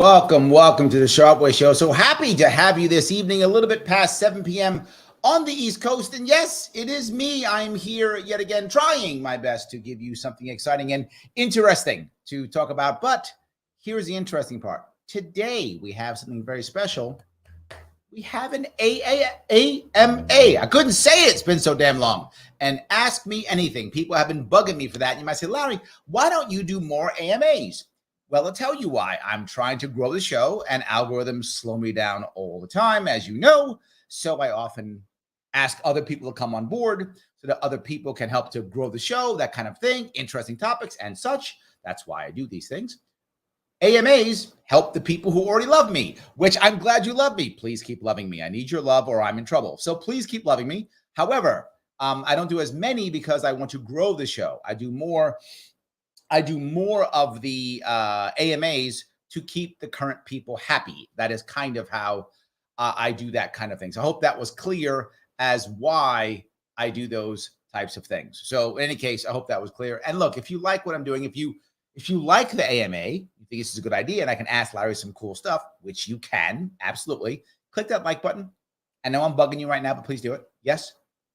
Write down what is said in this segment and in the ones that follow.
Welcome to the Sharpe Way Show. So happy to have you this evening, a little bit past 7 p.m. on the East Coast. And yes, it is me. I'm here yet again, trying my best to give you something exciting and interesting to talk about. But here's the interesting part. Today, we have something very special. We have an AMA. I couldn't say it. It's been so damn long. And ask me anything. People have been bugging me for that. And you might say, Larry, why don't you do more AMAs? Well, I'll tell you why. I'm trying to grow the show, and algorithms slow me down all the time, as you know. So I often ask other people to come on board so that other people can help to grow the show, that kind of thing, interesting topics and such. That's why I do these things. AMAs help the people who already love me, which I'm glad you love me. Please keep loving me. I need your love or I'm in trouble. So please keep loving me. However, I don't do as many because I want to grow the show. I do more of the AMAs to keep the current people happy. That is kind of how I do that kind of thing. So I hope that was clear as why I do those types of things. So in any case, I hope that was clear. And look, if you like what I'm doing, if you like the AMA, you think this is a good idea, and I can ask Larry some cool stuff, which you can, absolutely. Click that like button. I know I'm bugging you right now, but please do it. Yes.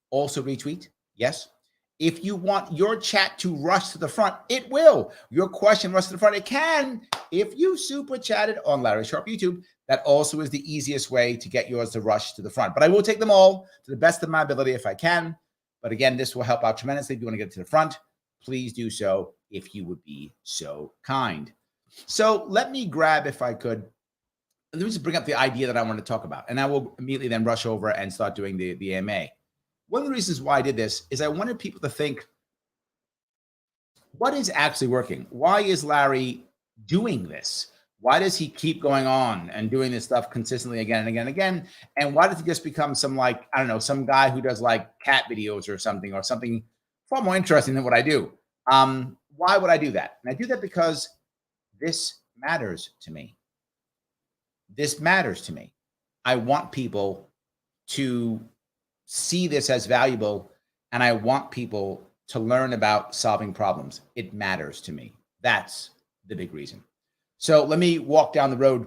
Also retweet. Yes. If you want your chat to rush to the front, it will. Your question rush to the front, it can. If you super chatted on Larry Sharpe YouTube, that also is the easiest way to get yours to rush to the front. But I will take them all to the best of my ability if I can. But again, this will help out tremendously. If you want to get to the front, please do so if you would be so kind. So let me grab, if I could, let me just bring up the idea that I want to talk about. And I will immediately then rush over and start doing the AMA. One of the reasons why I did this is I wanted people to think, what is actually working? Why is Larry doing this? Why does he keep going on and doing this stuff consistently again and again and again? And why does he just become some, like, I don't know, some guy who does like cat videos or something far more interesting than what I do? Why would I do that? And I do that because this matters to me. This matters to me. I want people to see this as valuable, and I want people to learn about solving problems. It matters to me. That's the big reason. So let me walk down the road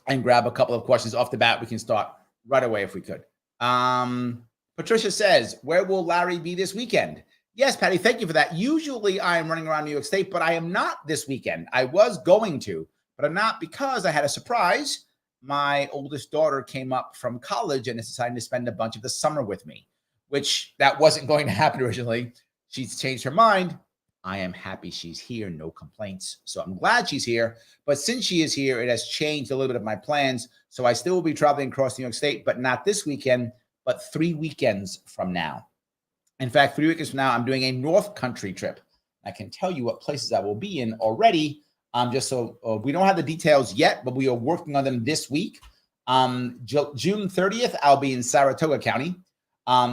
and grab a couple of questions off the bat. We can start right away if we could. Patricia says, where will Larry be this weekend? Yes, Patty, thank you for that. Usually I am running around New York State, but I am not this weekend. I was going to, but I'm not because I had a surprise. My oldest daughter came up from college and is deciding to spend a bunch of the summer with me, which that wasn't going to happen originally. She's changed her mind. I am happy she's here. No complaints. So I'm glad she's here. But since she is here, it has changed a little bit of my plans. So I still will be traveling across New York State, but not this weekend, but 3 weekends from now. In fact, 3 weekends from now, I'm doing a North Country trip. I can tell you what places I will be in already. Just so we don't have the details yet, but we are working on them this week. June 30th, I'll be in Saratoga County.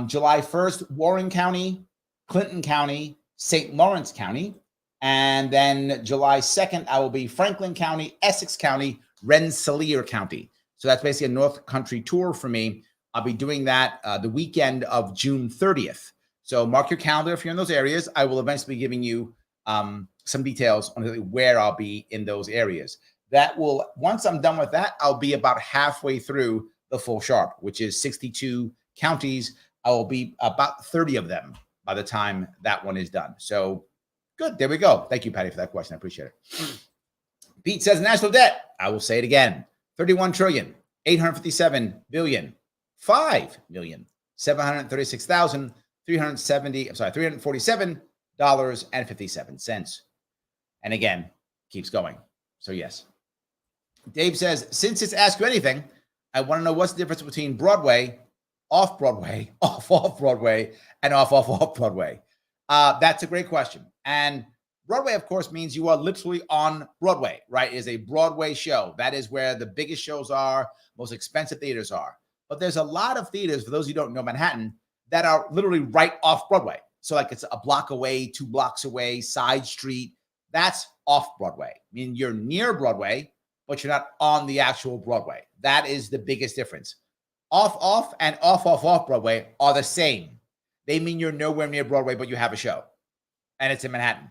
July 1st, Warren County, Clinton County, St. Lawrence County. And then July 2nd, I will be Franklin County, Essex County, Rensselaer County. So that's basically a North Country tour for me. I'll be doing that the weekend of June 30th. So mark your calendar if you're in those areas. I will eventually be giving you some details on where I'll be in those areas. That will, once I'm done with that, I'll be about halfway through the full Sharpe, which is 62 counties. I will be about 30 of them by the time that one is done. So good, there we go. Thank you, Patty, for that question. I appreciate it. Pete says national debt. I will say it again. 31 trillion, 857 billion, 5,736,347 $347.57. And again, keeps going. So yes. Dave says, since it's Ask You Anything, I want to know what's the difference between Broadway, off-Broadway, off-Broadway, and off-Broadway. That's a great question. And Broadway, of course, means you are literally on Broadway, right? It is a Broadway show. That is where the biggest shows are, most expensive theaters are. But there's a lot of theaters, for those who don't know Manhattan, that are literally right off Broadway. So like it's a block away, 2 blocks away, side street. That's off Broadway. I mean, you're near Broadway, but you're not on the actual Broadway. That is the biggest difference. Off and off Broadway are the same. They mean you're nowhere near Broadway, but you have a show. And it's in Manhattan.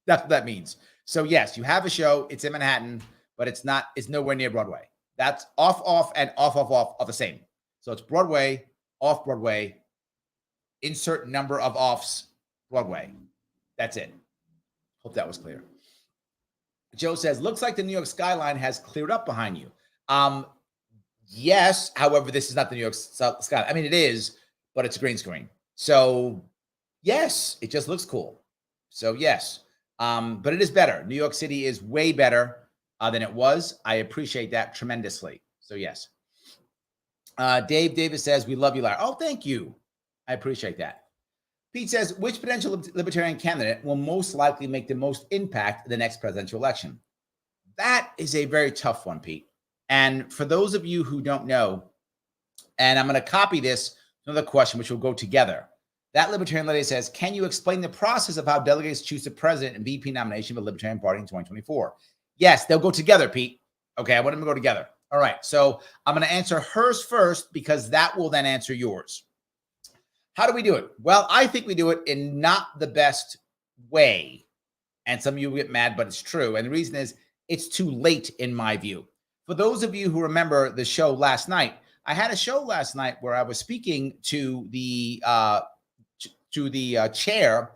That's what that means. So yes, you have a show. It's in Manhattan, but it's nowhere near Broadway. That's off, and off are the same. So it's Broadway, off Broadway, insert number of offs, Broadway. That's it. Hope that was clear. Joe says, looks like the New York skyline has cleared up behind you. Yes. However, this is not the New York skyline. I mean, it is, but it's a green screen. So yes, it just looks cool. So yes. But it is better. New York City is way better than it was. I appreciate that tremendously. So yes. Dave Davis says, we love you, Larry. Oh, thank you. I appreciate that. Pete says, which potential libertarian candidate will most likely make the most impact in the next presidential election? That is a very tough one, Pete. And for those of you who don't know, and I'm going to copy this, another question, which will go together. That libertarian lady says, can you explain the process of how delegates choose the president and VP nomination of the Libertarian Party in 2024? Yes, they'll go together, Pete. Okay, I want them to go together. All right, so I'm going to answer hers first because that will then answer yours. How do we do it? Well, I think we do it in not the best way. And some of you will get mad, but it's true. And the reason is it's too late in my view. For those of you who remember the show last night, I had a show last night where I was speaking to the chair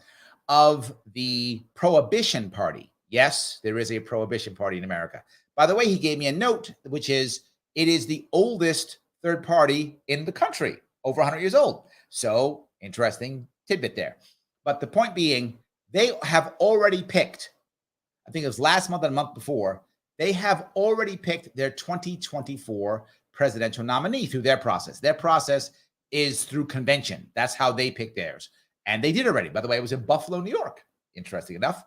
of the Prohibition Party. Yes, there is a Prohibition Party in America. By the way, he gave me a note, which is it is the oldest third party in the country, over 100 years old. So interesting tidbit there. But the point being, they have already picked, I think it was last month and a month before, they have already picked their 2024 presidential nominee through their process. Their process is through convention. That's how they pick theirs. And they did already. By the way, it was in Buffalo, New York. Interesting enough.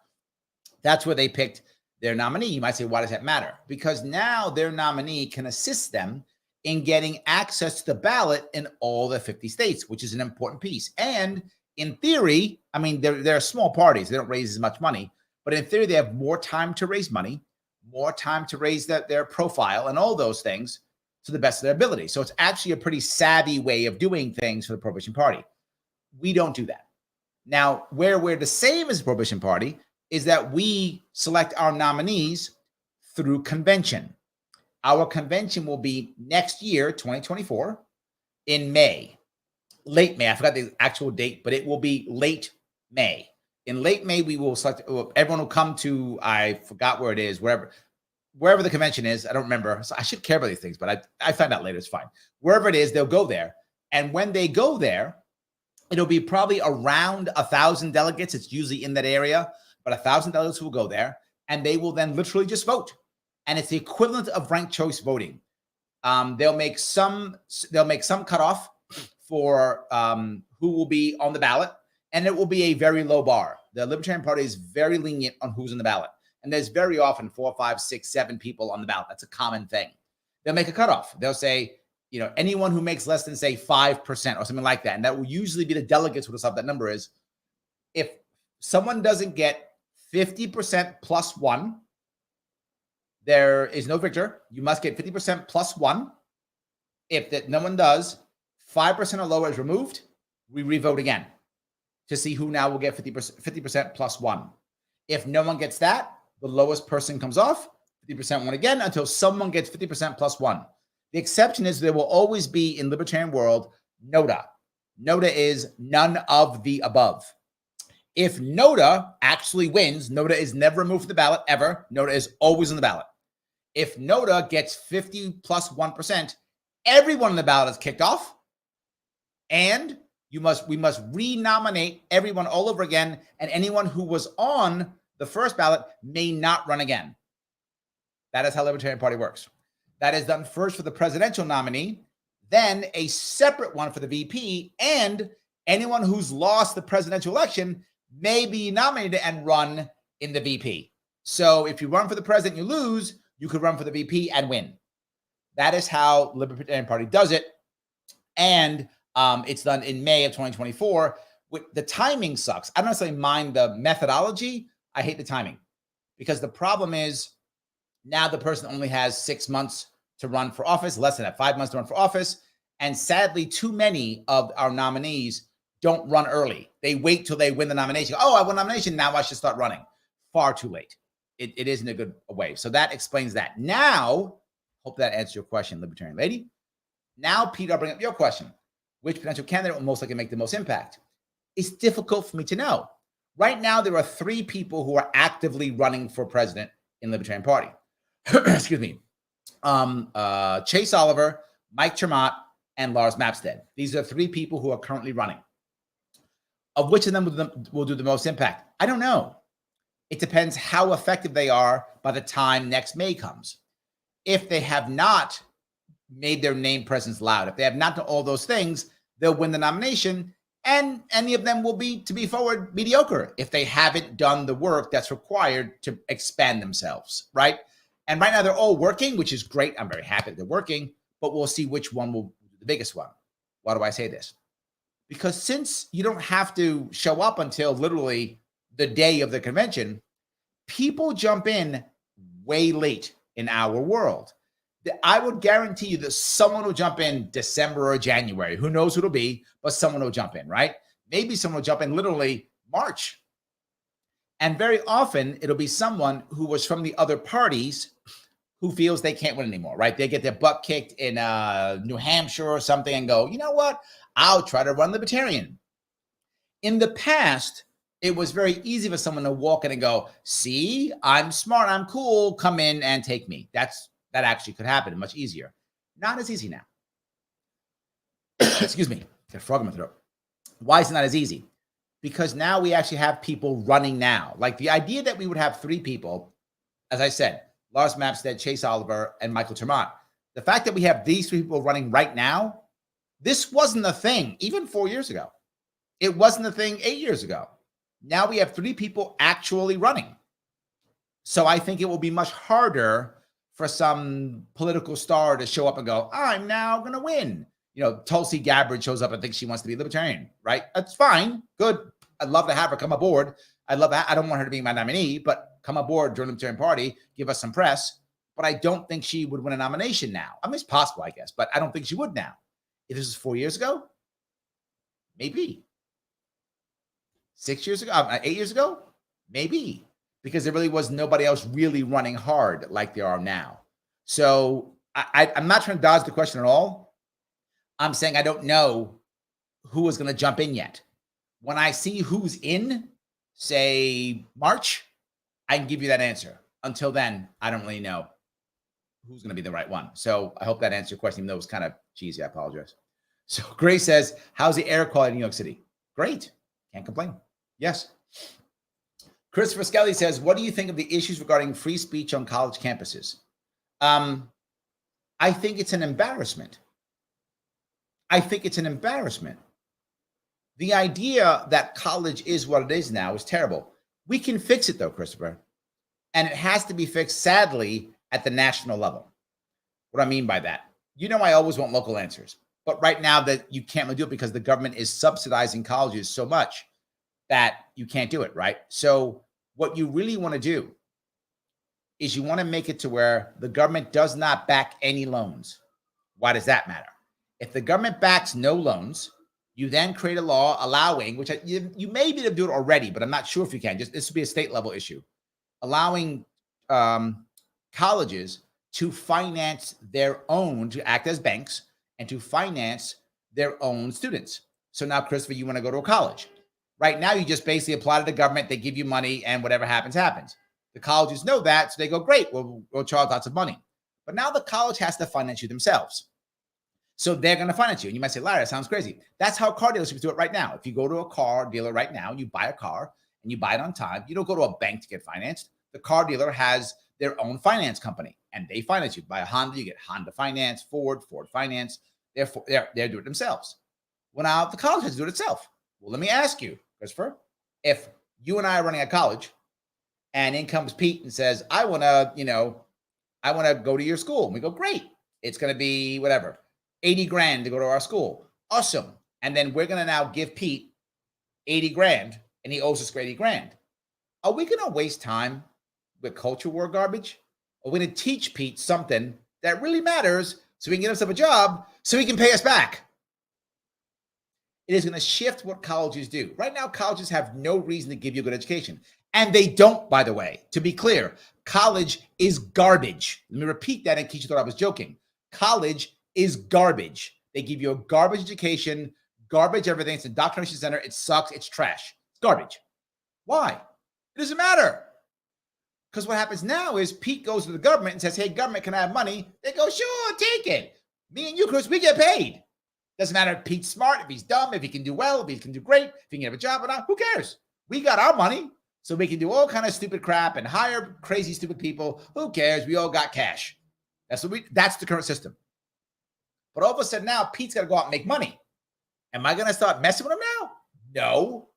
That's where they picked their nominee. You might say, why does that matter? Because now their nominee can assist them in getting access to the ballot in all the 50 states, which is an important piece. And in theory, I mean, they're small parties. They don't raise as much money. But in theory, they have more time to raise money, more time to raise their profile and all those things to the best of their ability. So it's actually a pretty savvy way of doing things for the Prohibition Party. We don't do that. Now, where we're the same as the Prohibition Party is that we select our nominees through convention. Our convention will be next year, 2024, in May, late May. I forgot the actual date, but it will be late May. In late May, we will select, everyone will come to, I forgot where it is, wherever the convention is. I don't remember. So I should care about these things, but I find out later. It's fine. Wherever it is, they'll go there. And when they go there, it'll be probably around 1,000 delegates. It's usually in that area, but 1,000 delegates will go there, and they will then literally just vote. And it's the equivalent of ranked choice voting. They'll make some cutoff for who will be on the ballot, and it will be a very low bar. The Libertarian Party is very lenient on who's on the ballot, and there's very often 4, 5, 6, 7 people on the ballot. That's a common thing. They'll make a cutoff. They'll say, you know, anyone who makes less than, say, 5% or something like that, and that will usually be the delegates who decide that number is. If someone doesn't get 50% plus 1, there is no victor. You must get 50% plus 1. If that no one does, 5% or lower is removed. We revote again to see who now will get 50% plus 1. If no one gets that, the lowest person comes off, 50% one again, until someone gets 50% plus 1. The exception is there will always be, in libertarian world, NOTA. NOTA is none of the above. If NOTA actually wins, NOTA is never removed from the ballot ever. NOTA is always on the ballot. If NOTA gets 50 plus 1%, everyone on the ballot is kicked off, and we must renominate everyone all over again, and anyone who was on the first ballot may not run again. That is how Libertarian Party works. That is done first for the presidential nominee, then a separate one for the VP, and anyone who's lost the presidential election may be nominated and run in the VP. So if you run for the president, you lose, you could run for the VP and win. That is how Libertarian Party does it. And it's done in May of 2024. The timing sucks. I don't necessarily mind the methodology. I hate the timing, because the problem is now the person only has 6 months to run for office, less than that, 5 months to run for office. And sadly, too many of our nominees don't run early. They wait till they win the nomination. Oh, I won the nomination. Now I should start running. Far too late. it isn't a good way. So that explains that. Now, hope that answers your question, libertarian lady. Now, Pete, I'll bring up your question. Which potential candidate will most likely make the most impact? It's difficult for me to know. Right now, there are 3 people who are actively running for president in the Libertarian Party. Excuse me. Chase Oliver, Mike Tremont, and Lars Mapstead. These are 3 people who are currently running. Of which of them will do the most impact? I don't know. It depends how effective they are by the time next May comes. If they have not made their name presence loud, if they have not done all those things, they'll win the nomination, and any of them will be, to be forward, mediocre if they haven't done the work that's required to expand themselves, right? And right now they're all working, which is great. I'm very happy they're working, but we'll see which one will be the biggest one. Why do I say this? Because since you don't have to show up until literally the day of the convention, people jump in way late in our world. I would guarantee you that someone will jump in December or January. Who knows who it'll be, but someone will jump in, right? Maybe someone will jump in literally March. And very often it'll be someone who was from the other parties who feels they can't win anymore, right? They get their butt kicked in New Hampshire or something and go, you know what? I'll try to run Libertarian. In the past, it was very easy for someone to walk in and go, see, I'm smart, I'm cool, come in and take me. That actually could happen much easier. Not as easy now. Excuse me, got a frog in my throat. Why is it not as easy? Because now we actually have people running now. Like the idea that we would have 3 people, as I said, Lars Mapstead, Chase Oliver, and Michael Tremont. The fact that we have these 3 people running right now, this wasn't a thing even 4 years ago. It wasn't a thing 8 years ago. Now we have 3 people actually running. So I think it will be much harder for some political star to show up and go, I'm now going to win. You know, Tulsi Gabbard shows up and thinks she wants to be Libertarian, right? That's fine. Good. I'd love to have her come aboard. I'd love that. I don't want her to be my nominee, but come aboard, join the Libertarian Party, give us some press. But I don't think she would win a nomination now. I mean, it's possible, I guess, but I don't think she would now. If this was 4 years ago, maybe. 6 years ago, 8 years ago, maybe. Because there really was nobody else really running hard like there are now. So I'm not trying to dodge the question at all. I'm saying I don't know who is going to jump in yet. When I see who's in, say March, I can give you that answer. Until then, I don't really know who's going to be the right one. So I hope that answers your question, even though it was kind of cheesy. I apologize. So Grace says, how's the air quality in New York City? Great. Can't complain. Yes. Christopher Skelly says, what do you think of the issues regarding free speech on college campuses? I think it's an embarrassment. The idea that college is what it is now is terrible. We can fix it though, Christopher. And it has to be fixed, sadly, at the national level. What I mean by that, you know, I always want local answers. But right now that you can't really do it because the government is subsidizing colleges so much that you can't do it, right? So what you really want to do is you want to make it to where the government does not back any loans. Why does that matter? If the government backs no loans, you then create a law allowing, which you may be able to do it already, but I'm not sure if you can. Just this would be a state level issue, allowing colleges to finance their own, to act as banks and to finance their own students. So now, Christopher, you want to go to a college. Right now, you just basically apply to the government. They give you money, and whatever happens, happens. The colleges know that, so they go, great, we'll charge lots of money. But now the college has to finance you themselves. So they're going to finance you. And you might say, Larry, that sounds crazy. That's how car dealerships do it right now. If you go to a car dealer right now and you buy a car and you buy it on time, you don't go to a bank to get financed. The car dealer has their own finance company, and they finance you. Buy a Honda, you get Honda Finance, Ford Finance. They're doing it themselves. Well, now the college has to do it itself. Well, let me ask you, Christopher, if you and I are running a college and in comes Pete and says, I want to go to your school. And we go, great. It's going to be whatever, 80 grand to go to our school. Awesome. And then we're going to now give Pete 80 grand and he owes us 80 grand. Are we going to waste time with culture war garbage? Are we going to teach Pete something that really matters so we can get himself a job so he can pay us back? It is going to shift what colleges do. Right now, colleges have no reason to give you a good education. And they don't, by the way. To be clear, college is garbage. Let me repeat that in case you thought I was joking. College is garbage. They give you a garbage education, garbage everything. It's an indoctrination center. It sucks. It's trash. It's garbage. Why? It doesn't matter. Because what happens now is Pete goes to the government and says, hey, government, can I have money? They go, sure, take it. Me and you, Chris, we get paid. Doesn't matter if Pete's smart, if he's dumb, if he can do well, if he can do great, if he can have a job or not. Who cares? We got our money. So we can do all kind of stupid crap and hire crazy, stupid people. Who cares? We all got cash. That's the current system. But all of a sudden now, Pete's got to go out and make money. Am I going to start messing with him now? No.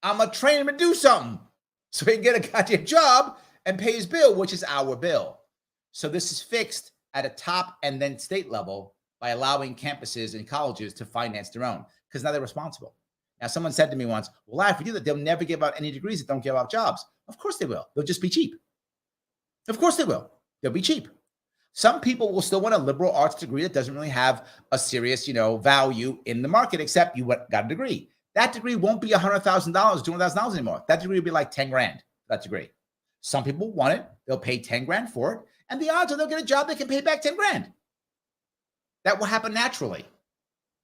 I'm going to train him to do something so he can get a goddamn job and pay his bill, which is our bill. So this is fixed at a top and then state level by allowing campuses and colleges to finance their own, because now they're responsible. Now, someone said to me once, well, if we do that, they'll never give out any degrees that don't give out jobs. Of course they will. They'll just be cheap. Of course they will. They'll be cheap. Some people will still want a liberal arts degree that doesn't really have a serious, value in the market, except you got a degree. That degree won't be $100,000, $200,000 anymore. That degree will be like 10 grand, that degree. Some people want it. They'll pay 10 grand for it. And the odds are they'll get a job they can pay back 10 grand. That will happen naturally.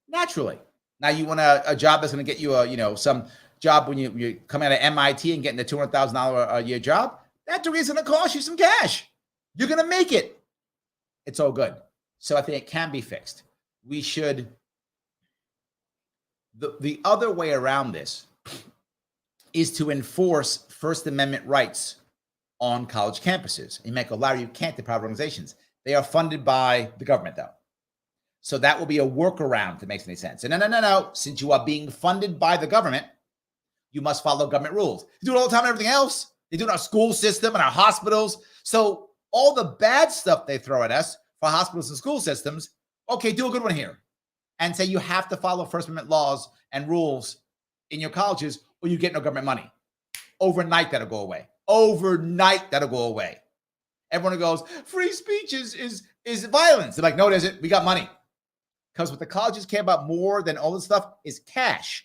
Naturally. Now you want a job that's going to get you some job when you're coming out of MIT and getting a $200,000 a year job. That degree is going to cost you some cash. You're going to make it. It's all good. So I think it can be fixed. We should. The other way around this is to enforce First Amendment rights on college campuses. You might go, Larry, you can't. They're private organizations. They are funded by the government, though. So that will be a workaround if it makes any sense. And no. Since you are being funded by the government, you must follow government rules. You do it all the time and everything else. They do it in our school system and our hospitals. So all the bad stuff they throw at us for hospitals and school systems, okay, do a good one here. And say you have to follow First Amendment laws and rules in your colleges or you get no government money. Overnight, that'll go away. Overnight, that'll go away. Everyone goes, free speech is violence. They're like, no, it isn't. We got money. Because what the colleges care about more than all this stuff is cash.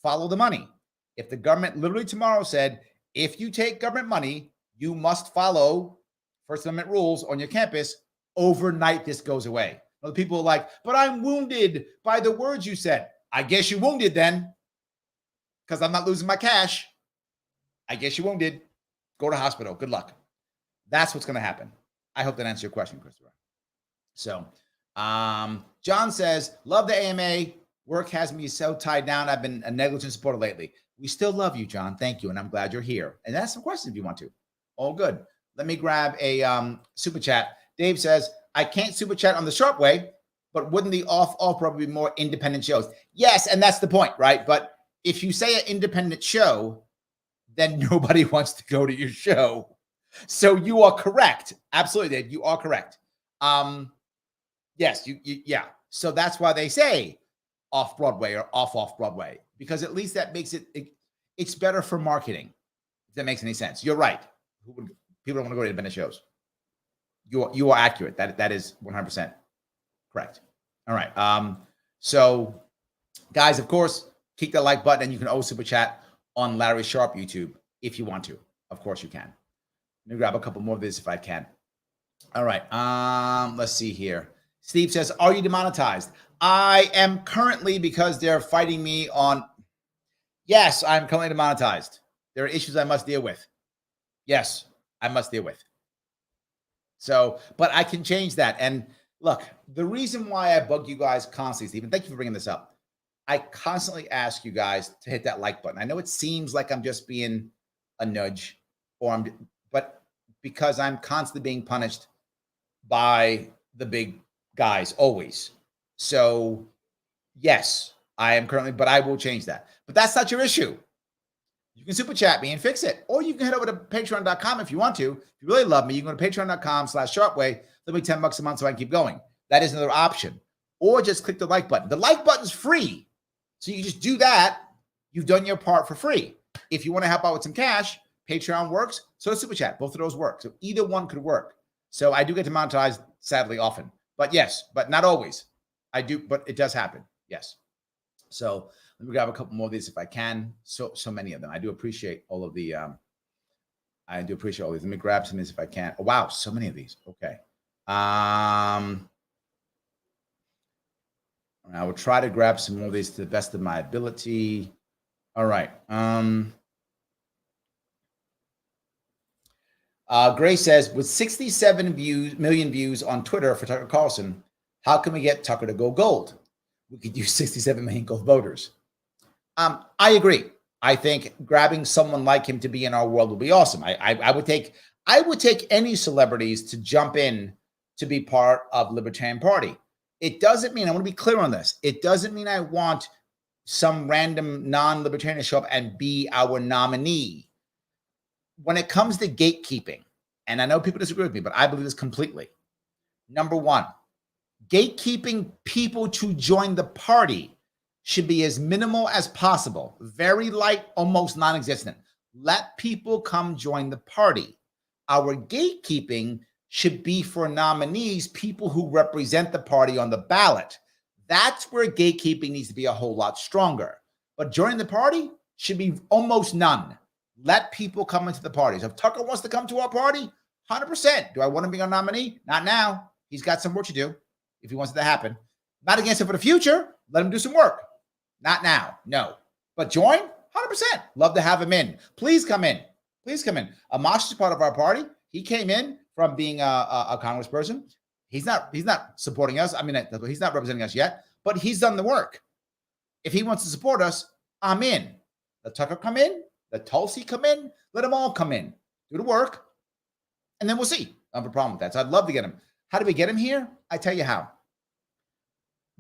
Follow the money. If the government literally tomorrow said, if you take government money, you must follow First Amendment rules on your campus, overnight this goes away. Other people are like, but I'm wounded by the words you said. I guess you're wounded then, because I'm not losing my cash. I guess you're wounded. Go to hospital. Good luck. That's what's going to happen. I hope that answers your question, Christopher. So, John says, love the AMA. Work has me so tied down. I've been a negligent supporter lately. We still love you, John. Thank you. And I'm glad you're here. And ask some questions if you want to. All good. Let me grab a super chat. Dave says, I can't super chat on the Sharpe Way, but wouldn't the off probably be more independent shows? Yes. And that's the point, right? But if you say an independent show, then nobody wants to go to your show. So you are correct. Absolutely, Dave. You are correct. Yes, yeah. So that's why they say off Broadway or off Broadway, because at least that makes it's better for marketing. If that makes any sense. You're right. People don't want to go to independent shows. You are accurate. That is 100% correct. All right. So guys, of course, click the like button and you can always super chat on Larry Sharpe YouTube if you want to. Of course you can. Let me grab a couple more of this if I can. All right. Let's see here. Steve says, are you demonetized? I am currently, because they're fighting me on. Yes, I'm currently demonetized. There are issues I must deal with. Yes, I must deal with. So, but I can change that. And look, the reason why I bug you guys constantly, Stephen, thank you for bringing this up. I constantly ask you guys to hit that like button. I know it seems like I'm just being a nudge, but because I'm constantly being punished by the big guys always. So yes, I am currently, but I will change that. But that's not your issue. You can super chat me and fix it. Or you can head over to patreon.com if you want to. If you really love me, you can go to patreon.com/sharpeway. Let me $10 a month so I can keep going. That is another option. Or just click the like button. The like button is free. So you just do that. You've done your part for free. If you want to help out with some cash, Patreon works. So does super chat. Both of those work. So either one could work. So I do get demonetized, sadly, often. But yes, but not always. I do, but it does happen. Yes. So let me grab a couple more of these if I can. So many of them. I do appreciate all of the I do appreciate all these. Let me grab some of these if I can. Oh, wow, so many of these. Okay. I will try to grab some more of these to the best of my ability. All right. Gray says, with 67 million views on Twitter for Tucker Carlson, how can we get Tucker to go gold? We could use 67 million gold voters. I agree. I think grabbing someone like him to be in our world would be awesome. I would take any celebrities to jump in to be part of Libertarian Party. It doesn't mean, I want to be clear on this. It doesn't mean I want some random non-libertarian to show up and be our nominee. When it comes to gatekeeping, and I know people disagree with me, but I believe this completely. Number one, gatekeeping people to join the party should be as minimal as possible. Very light, almost non-existent. Let people come join the party. Our gatekeeping should be for nominees, people who represent the party on the ballot. That's where gatekeeping needs to be a whole lot stronger. But joining the party should be almost none. Let people come into the party. So if Tucker wants to come to our party, 100%. Do I want him being a nominee? Not now. He's got some work to do if he wants it to happen. Not against it for the future. Let him do some work. Not now. No. But join? 100%. Love to have him in. Please come in. Please come in. Amash is part of our party. He came in from being a congressperson. He's not supporting us. I mean, he's not representing us yet, but he's done the work. If he wants to support us, I'm in. Let Tucker come in. Let Tulsi come in. Let them all come in. Do the work. And then we'll see. I have a problem with that. So I'd love to get him. How do we get him here? I tell you how.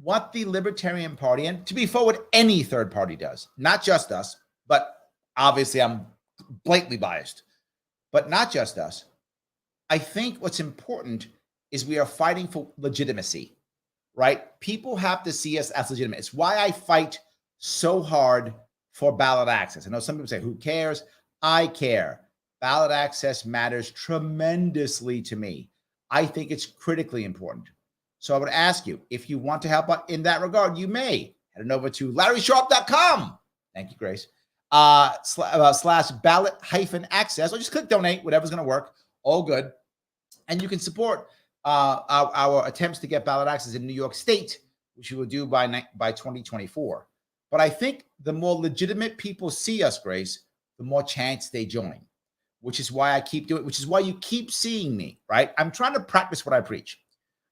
What the Libertarian Party, and to be forward, any third party does, not just us, but obviously I'm blatantly biased, but not just us. I think what's important is we are fighting for legitimacy, right? People have to see us as legitimate. It's why I fight so hard for ballot access. I know some people say, who cares? I care. Ballot access matters tremendously to me. I think it's critically important. So I would ask you, if you want to help out in that regard, you may head on over to LarrySharpe.com. Thank you, Grace. Slash ballot -access, or just click donate, whatever's going to work. All good. And you can support our attempts to get ballot access in New York State, which we will do by 2024. But I think the more legitimate people see us, Grace, the more chance they join, which is why I keep doing it, which is why you keep seeing me, right? I'm trying to practice what I preach.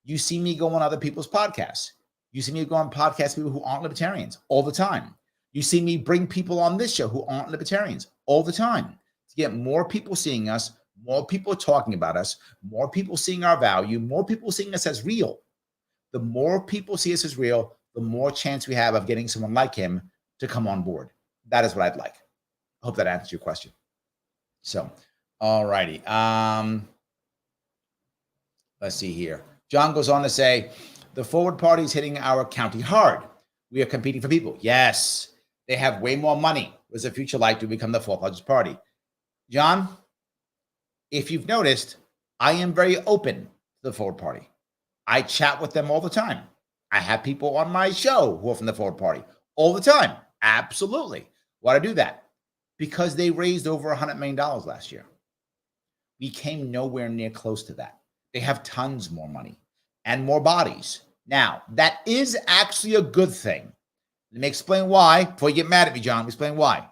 You see me go on other people's podcasts. You see me go on podcasts, people who aren't libertarians all the time. You see me bring people on this show who aren't libertarians all the time to get more people seeing us, more people talking about us, more people seeing our value, more people seeing us as real. The more people see us as real, the more chance we have of getting someone like him to come on board. That is what I'd like. I hope that answers your question. So, all righty. Let's see here. John goes on to say, the forward party is hitting our county hard. We are competing for people. Yes, they have way more money. What is the future like to become the fourth largest party? John, if you've noticed, I am very open to the forward party. I chat with them all the time. I have people on my show who are from the forward party all the time. Absolutely. Why do I do that? Because they raised over $100 million last year. We came nowhere near close to that. They have tons more money and more bodies. Now, that is actually a good thing. Let me explain why. Before you get mad at me, John, let me explain why.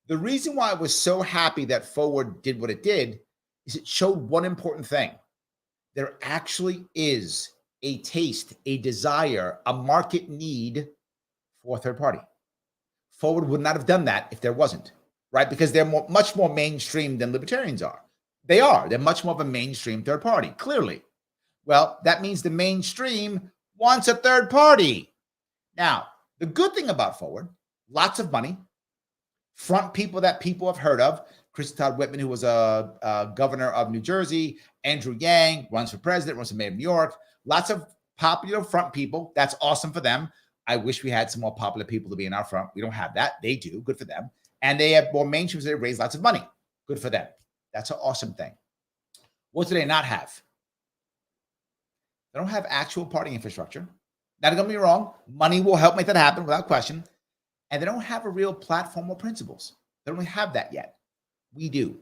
The reason why I was so happy that Forward did what it did is it showed one important thing. There actually is a taste, a desire, a market need for a third party. Forward would not have done that if there wasn't, right? Because they're much more mainstream than libertarians are. They are. They're much more of a mainstream third party, clearly. Well, that means the mainstream wants a third party. Now, the good thing about Forward, lots of money, front people that people have heard of. Chris Todd Whitman, who was a governor of New Jersey. Andrew Yang runs for president, runs for mayor of New York. Lots of popular front people. That's awesome for them. I wish we had some more popular people to be in our front. We don't have that. They do. Good for them. And they have more mainstream, so they raise lots of money. Good for them. That's an awesome thing. What do they not have? They don't have actual party infrastructure. Now, don't get me wrong. Money will help make that happen without question. And they don't have a real platform or principles. They don't have that yet. We do.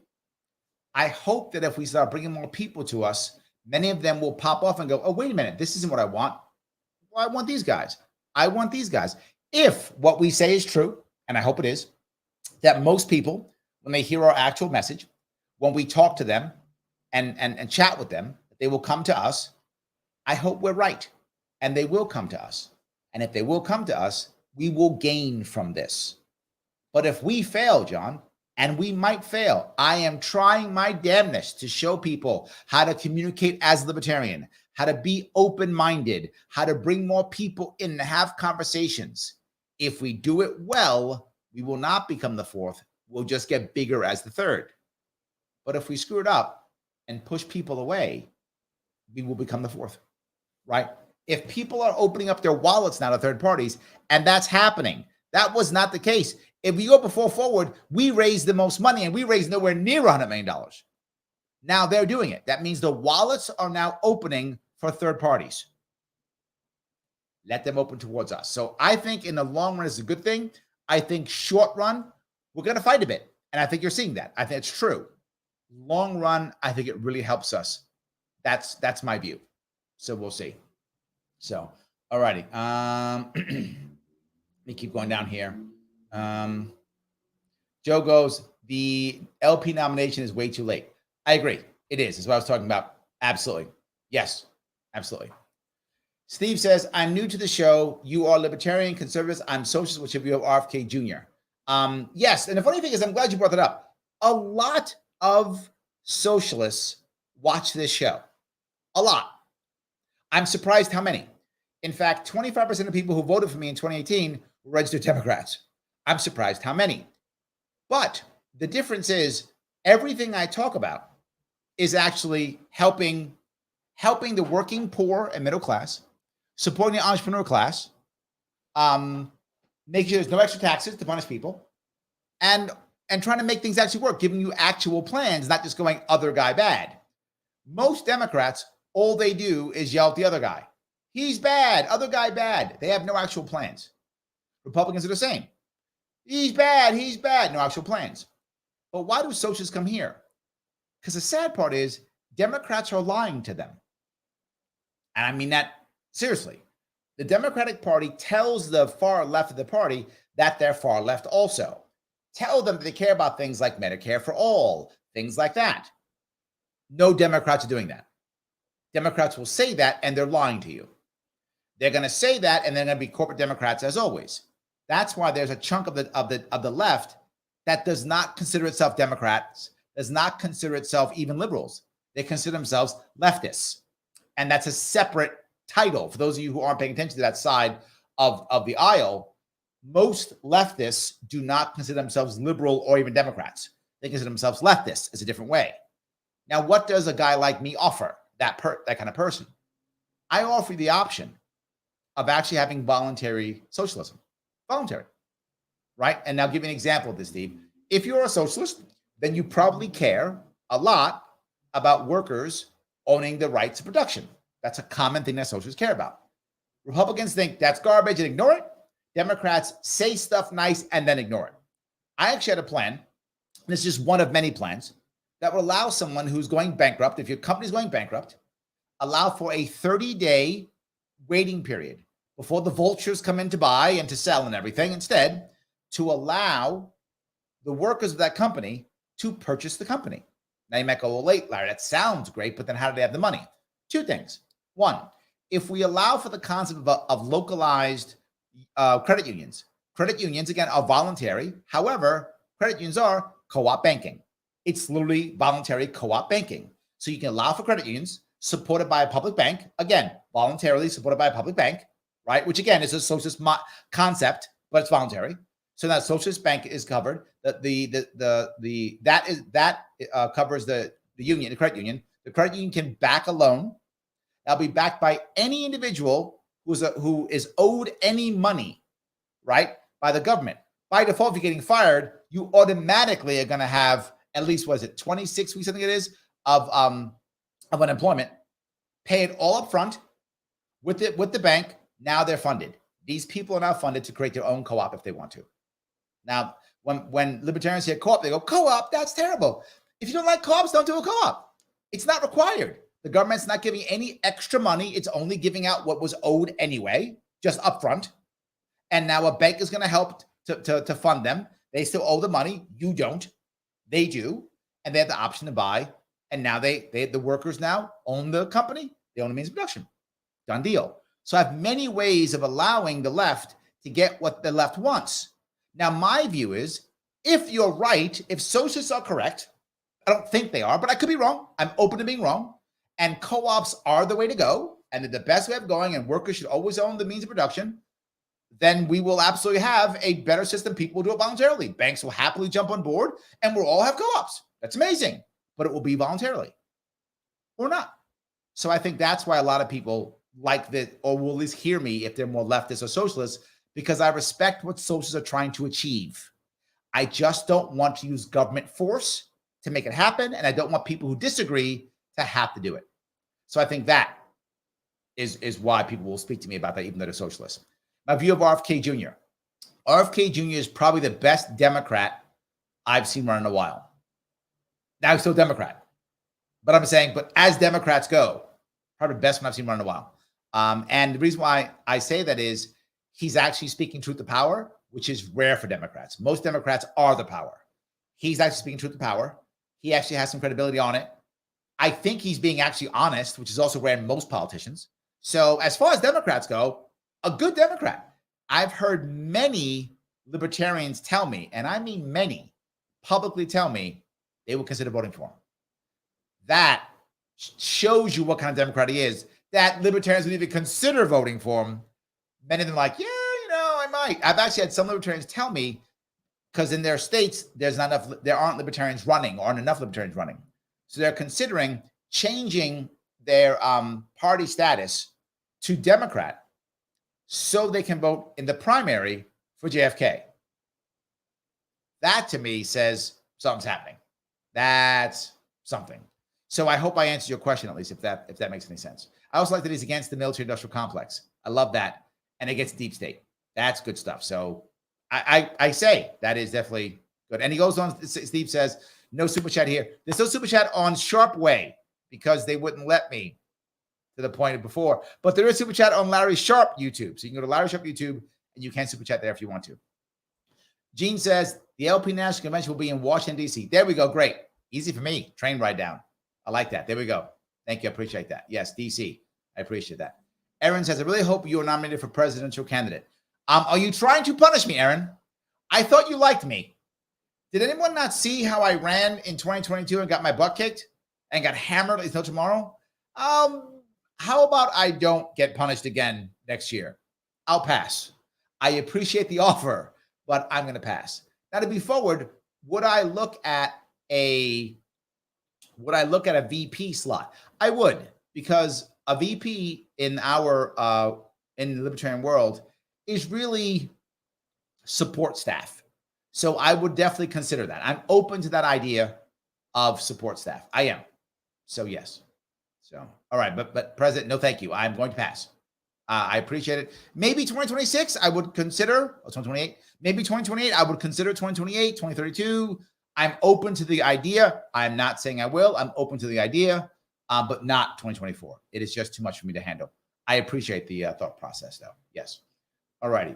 I hope that if we start bringing more people to us, many of them will pop off and go, oh, wait a minute, this isn't what I want. Well, I want these guys. I want these guys. If what we say is true, and I hope it is, that most people, when they hear our actual message, when we talk to them and chat with them, they will come to us. I hope we're right. And they will come to us. And if they will come to us, we will gain from this. But if we fail, John, and we might fail, I am trying my damnedest to show people how to communicate as a libertarian, how to be open-minded, how to bring more people in to have conversations. If we do it well, we will not become the fourth. We'll just get bigger as the third. But if we screw it up and push people away, we will become the fourth, right? If people are opening up their wallets now to third parties, and that's happening, that was not the case. If we go before forward, we raised the most money, and we raised nowhere near $100 million. Now they're doing it. That means the wallets are now opening for third parties. Let them open towards us. So I think in the long run, it's a good thing. I think short run, we're going to fight a bit. And I think you're seeing that. I think it's true. Long run, I think it really helps us. That's my view. So we'll see. So, all righty. Let me keep going down here. Joe goes, the LP nomination is way too late. I agree. It is. That's what I was talking about. Absolutely. Yes, absolutely. Steve says, I'm new to the show. You are libertarian, conservatives. I'm socialist, which of you have RFK Jr. Yes. And the funny thing is, I'm glad you brought that up. A lot of socialists watch this show. A lot. I'm surprised how many. In fact, 25% of people who voted for me in 2018 were registered Democrats. I'm surprised how many. But the difference is everything I talk about is actually helping the working poor and middle class, supporting the entrepreneur class, making sure there's no extra taxes to punish people, and trying to make things actually work, giving you actual plans, not just going other guy bad. Most Democrats, all they do is yell at the other guy. He's bad, other guy bad. They have no actual plans. Republicans are the same. He's bad, no actual plans. But why do socialists come here? Because the sad part is Democrats are lying to them. And I mean that seriously. The Democratic Party tells the far left of the party that they're far left also. Tell them that they care about things like Medicare for all, things like that. No Democrats are doing that. Democrats will say that, and they're lying to you. They're going to say that, and they're going to be corporate Democrats as always. That's why there's a chunk of the left that does not consider itself Democrats, does not consider itself even liberals. They consider themselves leftists. And that's a separate title. For those of you who aren't paying attention to that side of the aisle, most leftists do not consider themselves liberal or even Democrats. They consider themselves leftists. It's a different way. Now, what does a guy like me offer that kind of person? I offer you the option of actually having voluntary socialism. Voluntary, right? And now give you an example of this, Steve. If you're a socialist, then you probably care a lot about workers owning the rights of production. That's a common thing that socialists care about. Republicans think that's garbage and ignore it. Democrats say stuff nice and then ignore it. I actually had a plan, and this is just one of many plans, that would allow someone who's going bankrupt, if your company's going bankrupt, allow for a 30-day waiting period before the vultures come in to buy and to sell and everything. Instead, to allow the workers of that company to purchase the company. Now you might go, well, wait, Larry, that sounds great, but then how do they have the money? Two things. One, if we allow for the concept of localized credit unions, again, are voluntary. However, credit unions are co-op banking. It's literally voluntary co-op banking. So you can allow for credit unions supported by a public bank, again, voluntarily supported by a public bank, right? Which again is a socialist concept, but it's voluntary. So that socialist bank is covered. That covers the union, the credit union. The credit union can back a loan. That'll be backed by any individual who is owed any money, right, by the government. By default, if you're getting fired, you automatically are going to have at least, 26 weeks, I think it is, of unemployment. Pay it all up front with the bank. Now they're funded. These people are now funded to create their own co-op if they want to. Now, when libertarians hear co-op, they go, co-op, that's terrible. If you don't like co-ops, don't do a co-op. It's not required. The government's not giving any extra money. It's only giving out what was owed anyway, just upfront. And now a bank is going to help to fund them. They still owe the money. You don't. They do. And they have the option to buy. And now the workers now own the company. They own the means of production. Done deal. So I have many ways of allowing the left to get what the left wants. Now, my view is, if you're right, if socialists are correct, I don't think they are, but I could be wrong. I'm open to being wrong. And co-ops are the way to go, and they're the best way of going, and workers should always own the means of production, then we will absolutely have a better system. People will do it voluntarily. Banks will happily jump on board, and we'll all have co-ops. That's amazing, but it will be voluntarily or not. So I think that's why a lot of people like that, or will at least hear me if they're more leftist or socialist, because I respect what socialists are trying to achieve. I just don't want to use government force to make it happen, and I don't want people who disagree to have to do it. So I think that is why people will speak to me about that, even though they're socialists. My view of RFK Jr. RFK Jr. is probably the best Democrat I've seen run in a while. Now he's still Democrat, but I'm saying, but as Democrats go, probably the best one I've seen run in a while. And the reason why I say that is he's actually speaking truth to power, which is rare for Democrats. Most Democrats are the power. He's actually speaking truth to power. He actually has some credibility on it. I think he's being actually honest, which is also rare in most politicians. So as far as Democrats go, a good Democrat. I've heard many libertarians tell me, and I mean many, publicly tell me they will consider voting for him. That shows you what kind of Democrat he is, that libertarians would even consider voting for him. Many of them like, yeah, I might. I've actually had some libertarians tell me, because in their states, there aren't libertarians running, or aren't enough libertarians running. So they're considering changing their party status to Democrat so they can vote in the primary for JFK. That to me says something's happening. That's something. So I hope I answered your question, at least, if that makes any sense. I also like that he's against the military-industrial complex. I love that. And against deep state. That's good stuff. So I say that is definitely good. And he goes on, Steve says, no super chat here. There's no super chat on Sharpe Way because they wouldn't let me to the point of before. But there is super chat on Larry Sharpe YouTube. So you can go to Larry Sharpe YouTube and you can super chat there if you want to. Gene says, the LP National Convention will be in Washington, D.C. There we go. Great. Easy for me. Train ride down. I like that. There we go. Thank you. I appreciate that. Yes, D.C. I appreciate that. Aaron says, I really hope you are nominated for presidential candidate. Are you trying to punish me, Aaron? I thought you liked me. Did anyone not see how I ran in 2022 and got my butt kicked and got hammered until tomorrow? How about I don't get punished again next year? I'll pass. I appreciate the offer, but I'm going to pass. Now, to be forward, would I look at a VP slot? I would, because a VP in the libertarian world is really support staff. So I would definitely consider that. I'm open to that idea of support staff. I am. So yes. So, all right. But President, no, thank you. I'm going to pass. I appreciate it. Maybe 2026, I would consider, 2028, maybe 2028, I would consider 2028, 2032. I'm open to the idea. I'm not saying I will. I'm open to the idea, but not 2024. It is just too much for me to handle. I appreciate the thought process, though. Yes. All righty.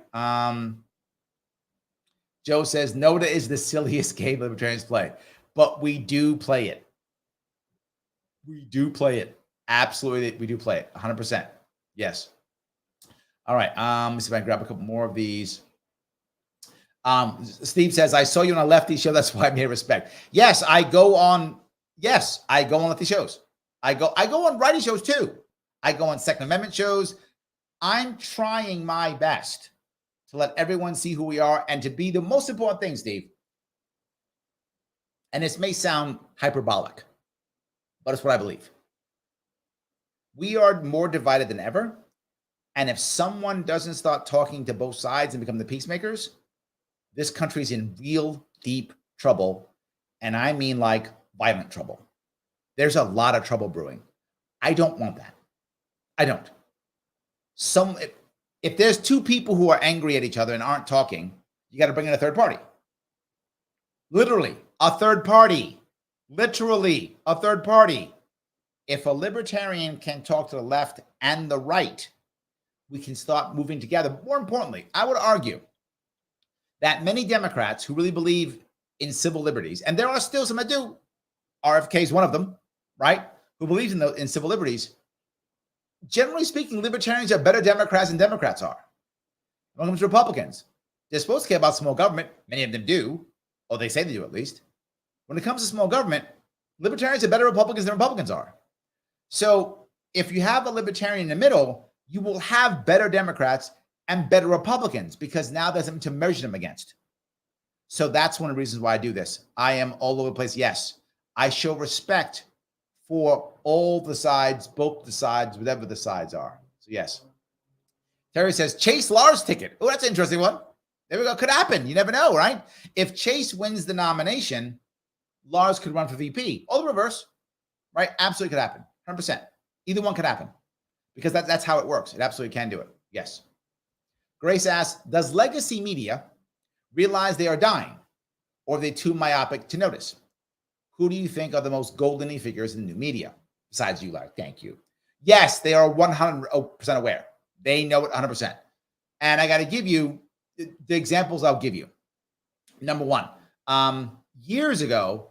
Joe says, Noda is the silliest game libertarians play, but we do play it. We do play it. Absolutely, we do play it. 100%. Yes. All right. Let me see if I can grab a couple more of these. Steve says, I saw you on a lefty show. That's why I'm here. Respect. Yes, I go on lefty shows. I go on righty shows too. I go on Second Amendment shows. I'm trying my best to let everyone see who we are and to be the most important thing, Steve. And this may sound hyperbolic, but it's what I believe. We are more divided than ever. And if someone doesn't start talking to both sides and become the peacemakers, this country's in real deep trouble. And I mean like violent trouble. There's a lot of trouble brewing. I don't want that. I don't. If there's two people who are angry at each other and aren't talking, you got to bring in a third party. Literally, a third party. Literally, a third party. If a libertarian can talk to the left and the right, we can start moving together. More importantly, I would argue that many Democrats who really believe in civil liberties, and there are still some that do, RFK is one of them, right? Who believes in civil liberties. Generally speaking, libertarians are better Democrats than Democrats are. When it comes to Republicans, they're supposed to care about small government. Many of them do, or they say they do at least. When it comes to small government, libertarians are better Republicans than Republicans are. So if you have a libertarian in the middle, you will have better Democrats and better Republicans because now there's something to measure them against. So that's one of the reasons why I do this. I am all over the place. Yes, I show respect for all the sides, both the sides, whatever the sides are. So yes. Terry says, Chase Lars ticket. Oh, that's an interesting one. There we go. Could happen. You never know, right? If Chase wins the nomination, Lars could run for VP. Or the reverse, right? Absolutely could happen. 100%. Either one could happen because that's how it works. It absolutely can do it. Yes. Grace asks, does legacy media realize they are dying or are they too myopic to notice? Who do you think are the most golden figures in new media besides you, Larry? Thank you. Yes, they are 100% aware. They know it 100%. And I got to give you the examples I'll give you. Number one, years ago,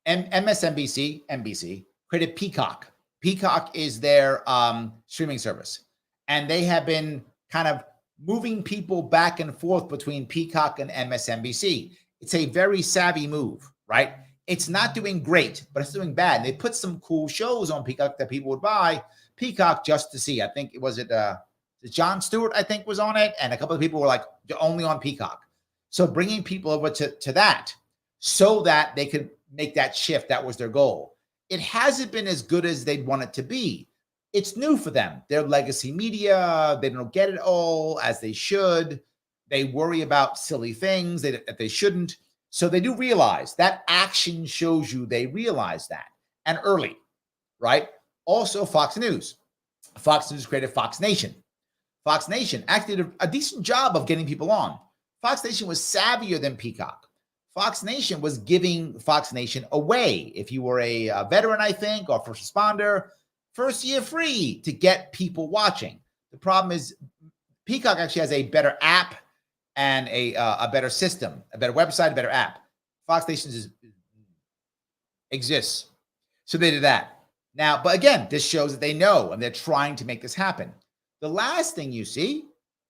MSNBC, NBC created Peacock. Peacock is their streaming service. And they have been kind of moving people back and forth between Peacock and MSNBC. It's a very savvy move, right? It's not doing great, but it's doing bad. They put some cool shows on Peacock that people would buy Peacock just to see. I think it was Jon Stewart, I think, was on it. And a couple of people were like, only on Peacock. So bringing people over to that so that they could make that shift. That was their goal. It hasn't been as good as they'd want it to be. It's new for them. They're legacy media. They don't get it all as they should. They worry about silly things that they shouldn't. So they do realize that action shows you they realize that. And early, right? Also, Fox News. Fox News created Fox Nation. Fox Nation actually did a decent job of getting people on. Fox Nation was savvier than Peacock. Fox Nation was giving Fox Nation away. If you were a veteran, I think, or first responder, first year free to get people watching. The problem is Peacock actually has a better app and a better system, a better website, a better app. Fox Nation exists. So they did that. Now, but again, this shows that they know and they're trying to make this happen. The last thing you see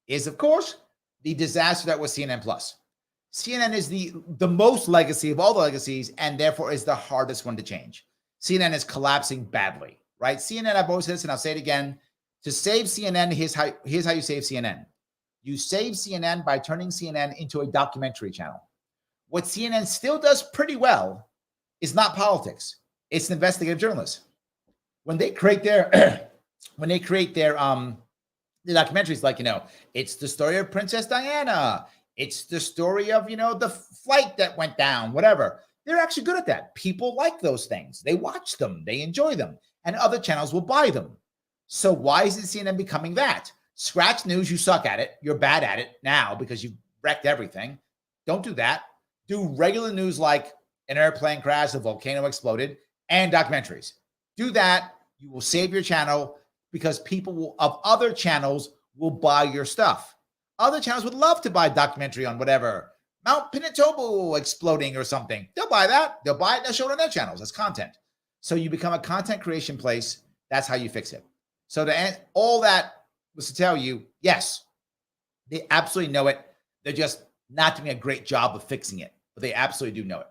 is, of course, the disaster that was CNN Plus. CNN is the most legacy of all the legacies and therefore is the hardest one to change. CNN is collapsing badly, right? CNN, I've always said this and I'll say it again. To save CNN, here's how you save CNN. You save CNN by turning CNN into a documentary channel. What CNN still does pretty well is not politics. It's an investigative journalist. When they create their the documentaries, like, it's the story of Princess Diana. It's the story of, the flight that went down, whatever. They're actually good at that. People like those things. They watch them. They enjoy them. And other channels will buy them. So why isn't CNN becoming that? Scratch news, you suck at it. You're bad at it now because you've wrecked everything. Don't do that. Do regular news like an airplane crash, a volcano exploded, and documentaries. Do that. You will save your channel because people of other channels will buy your stuff. Other channels would love to buy a documentary on whatever, Mount Pinatubo exploding or something. They'll buy that. They'll buy it and they'll show it on their channels as content. So you become a content creation place. That's how you fix it. So all that was to tell you, yes, they absolutely know it. They're just not doing a great job of fixing it, but they absolutely do know it.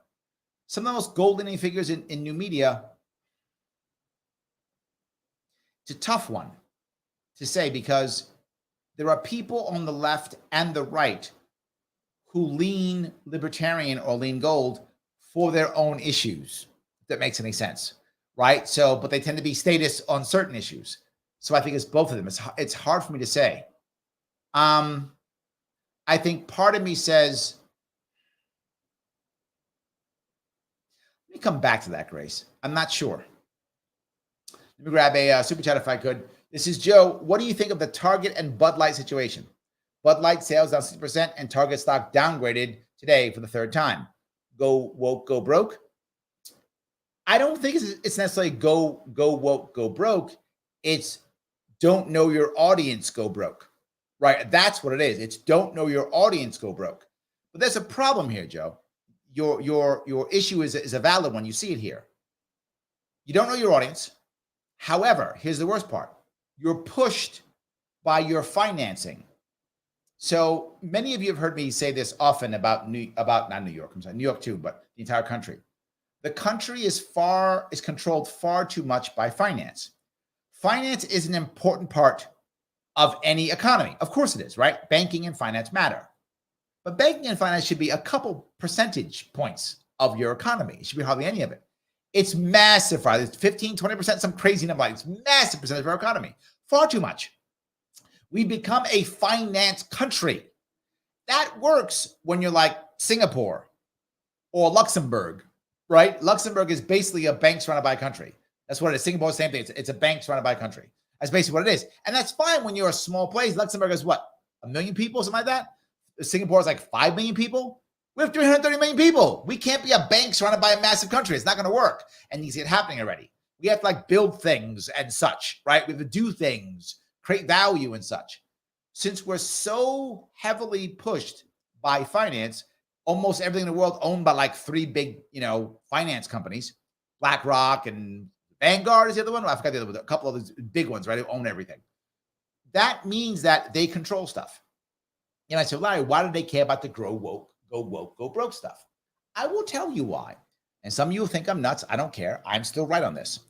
Some of the most golden figures in new media. It's a tough one to say because there are people on the left and the right who lean libertarian or lean gold for their own issues, if that makes any sense, right? So, but they tend to be status on certain issues. So I think it's both of them. It's hard for me to say. I think part of me says, let me come back to that, Grace. I'm not sure. Let me grab a super chat if I could. This is Joe. What do you think of the Target and Bud Light situation? Bud Light sales down 60% and Target stock downgraded today for the third time. Go woke, go broke. I don't think it's necessarily go woke, go broke. It's don't know your audience, go broke. Right? That's what it is. It's don't know your audience, go broke. But there's a problem here, Joe. Your issue is a valid one. You see it here. You don't know your audience. However, here's the worst part. You're pushed by your financing. So many of you have heard me say this often about not New York, I'm sorry, New York too, but the entire country. The country is controlled far too much by finance. Finance is an important part of any economy. Of course it is, right? Banking and finance matter. But banking and finance should be a couple percentage points of your economy. It should be hardly any of it. It's massive, right? It's 15, 20%, some crazy number. It's massive percentage of our economy. Far too much. We become a finance country. That works when you're like Singapore or Luxembourg, right? Luxembourg is basically a bank surrounded by a country. That's what it is. Singapore, same thing. It's a bank surrounded by a country. That's basically what it is. And that's fine when you're a small place. Luxembourg is what? 1 million people, something like that? Singapore is like 5 million people. We have 330 million people. We can't be a bank surrounded by a massive country. It's not going to work. And you see it happening already. We have to like build things and such, right? We have to do things, create value and such. Since we're so heavily pushed by finance, almost everything in the world owned by like 3 big, finance companies, BlackRock and Vanguard is the other one. I forgot the other one. A couple of those big ones, right? Who own everything. That means that they control stuff. And I said, Larry, why do they care about the go woke, go broke stuff? I will tell you why. And some of you think I'm nuts. I don't care. I'm still right on this.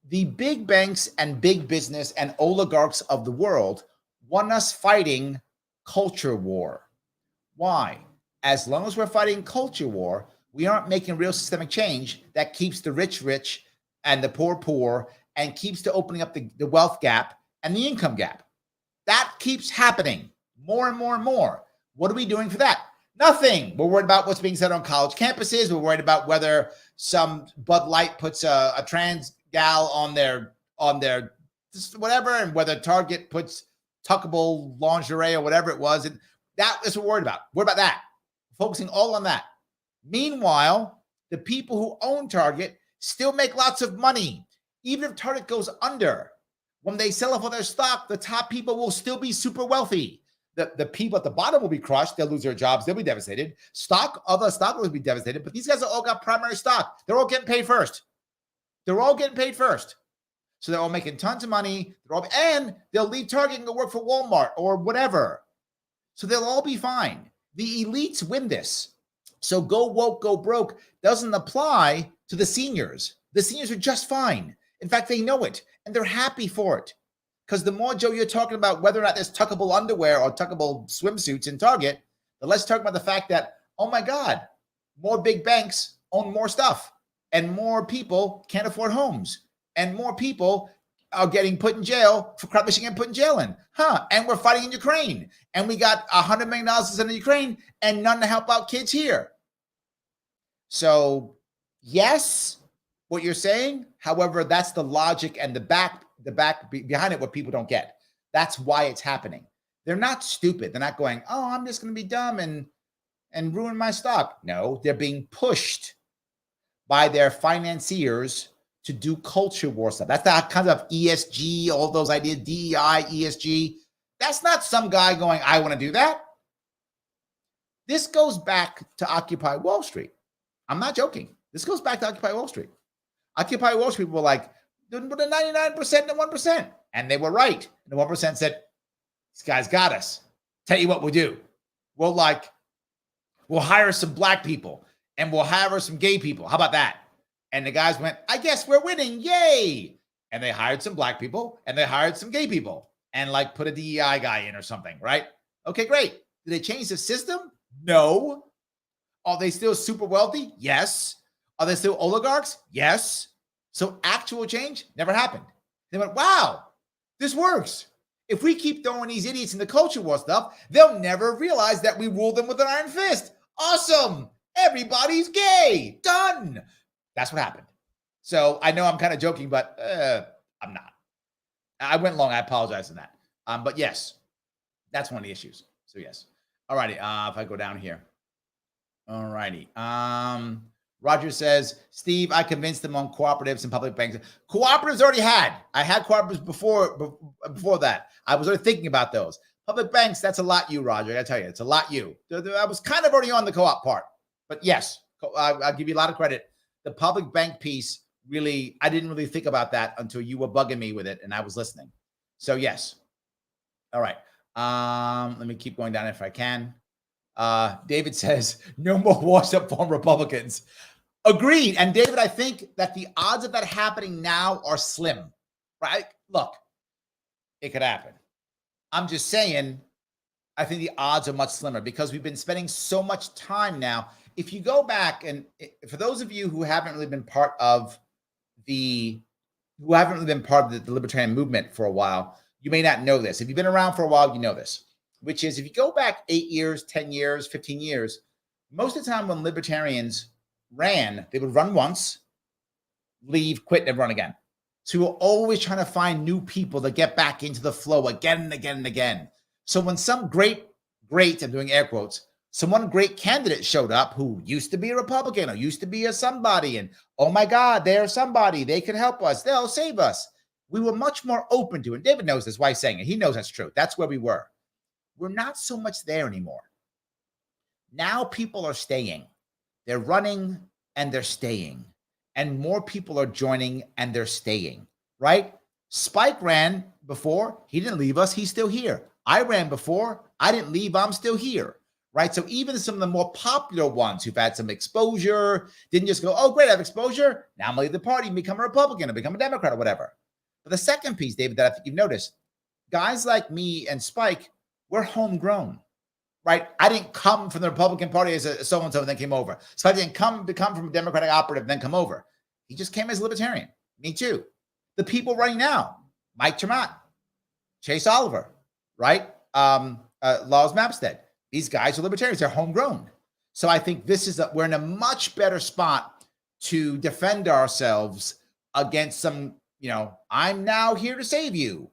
The big banks and big business and oligarchs of the world want us fighting culture war. Why? As long as we're fighting culture war, we aren't making real systemic change that keeps the rich rich and the poor poor and keeps to opening up the wealth gap and the income gap. That keeps happening more and more and more. What are we doing for that? Nothing. We're worried about what's being said on college campuses. We're worried about whether some Bud Light puts a trans gal on their whatever, and whether Target puts tuckable lingerie or whatever it was. And that is what we're worried about. We're about that. Focusing all on that. Meanwhile, the people who own Target still make lots of money. Even if Target goes under, when they sell off all their stock, the top people will still be super wealthy. The people at the bottom will be crushed. They'll lose their jobs. They'll be devastated. Other stock will be devastated. But these guys have all got primary stock. They're all getting paid first. So they're all making tons of money. And they'll leave Target and go work for Walmart or whatever. So they'll all be fine. The elites win this. So go woke, go broke doesn't apply to the seniors. The seniors are just fine. In fact, they know it and they're happy for it. Because the more, Joe, you're talking about whether or not there's tuckable underwear or tuckable swimsuits in Target, the less talking about the fact that, oh my God, more big banks own more stuff and more people can't afford homes and more people are getting put in jail for crap Michigan put in jail in. And we're fighting in Ukraine and we got $100 million in Ukraine and none to help out kids here. So yes, what you're saying, however, that's the logic and the back behind it, what people don't get. That's why it's happening. They're not stupid. They're not going, oh, I'm just going to be dumb and ruin my stock. No, they're being pushed by their financiers to do culture war stuff. That's the kind of ESG, all those ideas, DEI, ESG. That's not some guy going, I want to do that. This goes back to Occupy Wall Street. I'm not joking. This goes back to Occupy Wall Street. Occupy Wall Street were like, the 99% and the 1%. And they were right. And the 1% said, these guys got us. Tell you what we'll do. We'll hire some black people and we'll hire some gay people. How about that? And the guys went, I guess we're winning. Yay. And they hired some black people and they hired some gay people and like put a DEI guy in or something, right? Okay, great. Did they change the system? No. Are they still super wealthy? Yes. Are they still oligarchs? Yes. So actual change never happened. They went, wow, this works. If we keep throwing these idiots in the culture war stuff, they'll never realize that we rule them with an iron fist. Awesome. Everybody's gay. Done. That's what happened. So I know I'm kind of joking, but I'm not. I went long. I apologize for that. But yes, that's one of the issues. So yes. All righty. If I go down here. All righty. Roger says, Steve, I convinced them on cooperatives and public banks. Cooperatives already had. I had cooperatives before that. I was already thinking about those. Public banks, that's a lot you, Roger. I gotta tell you, it's a lot you. I was kind of already on the co-op part. But yes, I'll give you a lot of credit. The public bank piece, really, I didn't really think about that until you were bugging me with it and I was listening. So yes. All right. Let me keep going down if I can. David says, no more washed up farm Republicans. Agreed. And David, I think that the odds of that happening now are slim, right? Look, it could happen. I'm just saying, I think the odds are much slimmer because we've been spending so much time now. If you go back, and for those of you who haven't really been part of the libertarian movement for a while, you may not know this. If you've been around for a while, you know this, which is if you go back 8 years, 10 years, 15 years, most of the time when libertarians ran, they would run once, leave, quit, and run again. So we're always trying to find new people to get back into the flow again and again and again. So when some great, I'm doing air quotes, someone great candidate showed up who used to be a Republican or used to be a somebody, and oh my God, they're somebody, they can help us, they'll save us. We were much more open to it. David knows this, why he's saying it. He knows that's true. That's where we were. We're not so much there anymore. Now people are staying. They're running and they're staying. And more people are joining and they're staying, right? Spike ran before. He didn't leave us. He's still here. I ran before. I didn't leave. I'm still here, right? So even some of the more popular ones who've had some exposure didn't just go, oh, great, I have exposure. Now I'm going to leave the party and become a Republican or become a Democrat or whatever. But the second piece, David, that I think you've noticed, guys like me and Spike, we're homegrown, right? I didn't come from the Republican Party as a so-and-so and then came over. So I didn't become from a Democratic operative and then come over. He just came as a libertarian. Me too. The people running now, Mike Tremont, Chase Oliver, right? Laws Mapstead. These guys are libertarians. They're homegrown. So I think we're in a much better spot to defend ourselves against some, I'm now here to save you.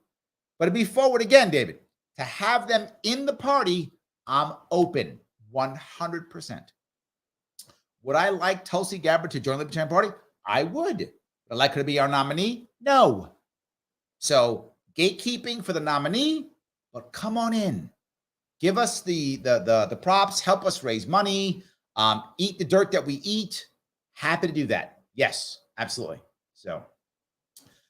But to be forward again, David, to have them in the party, I'm open 100%. Would I like Tulsi Gabbard to join the Libertarian Party? I would. Would I like her to be our nominee? No. So gatekeeping for the nominee, but come on in. Give us the props, help us raise money, eat the dirt that we eat. Happy to do that. Yes, absolutely. So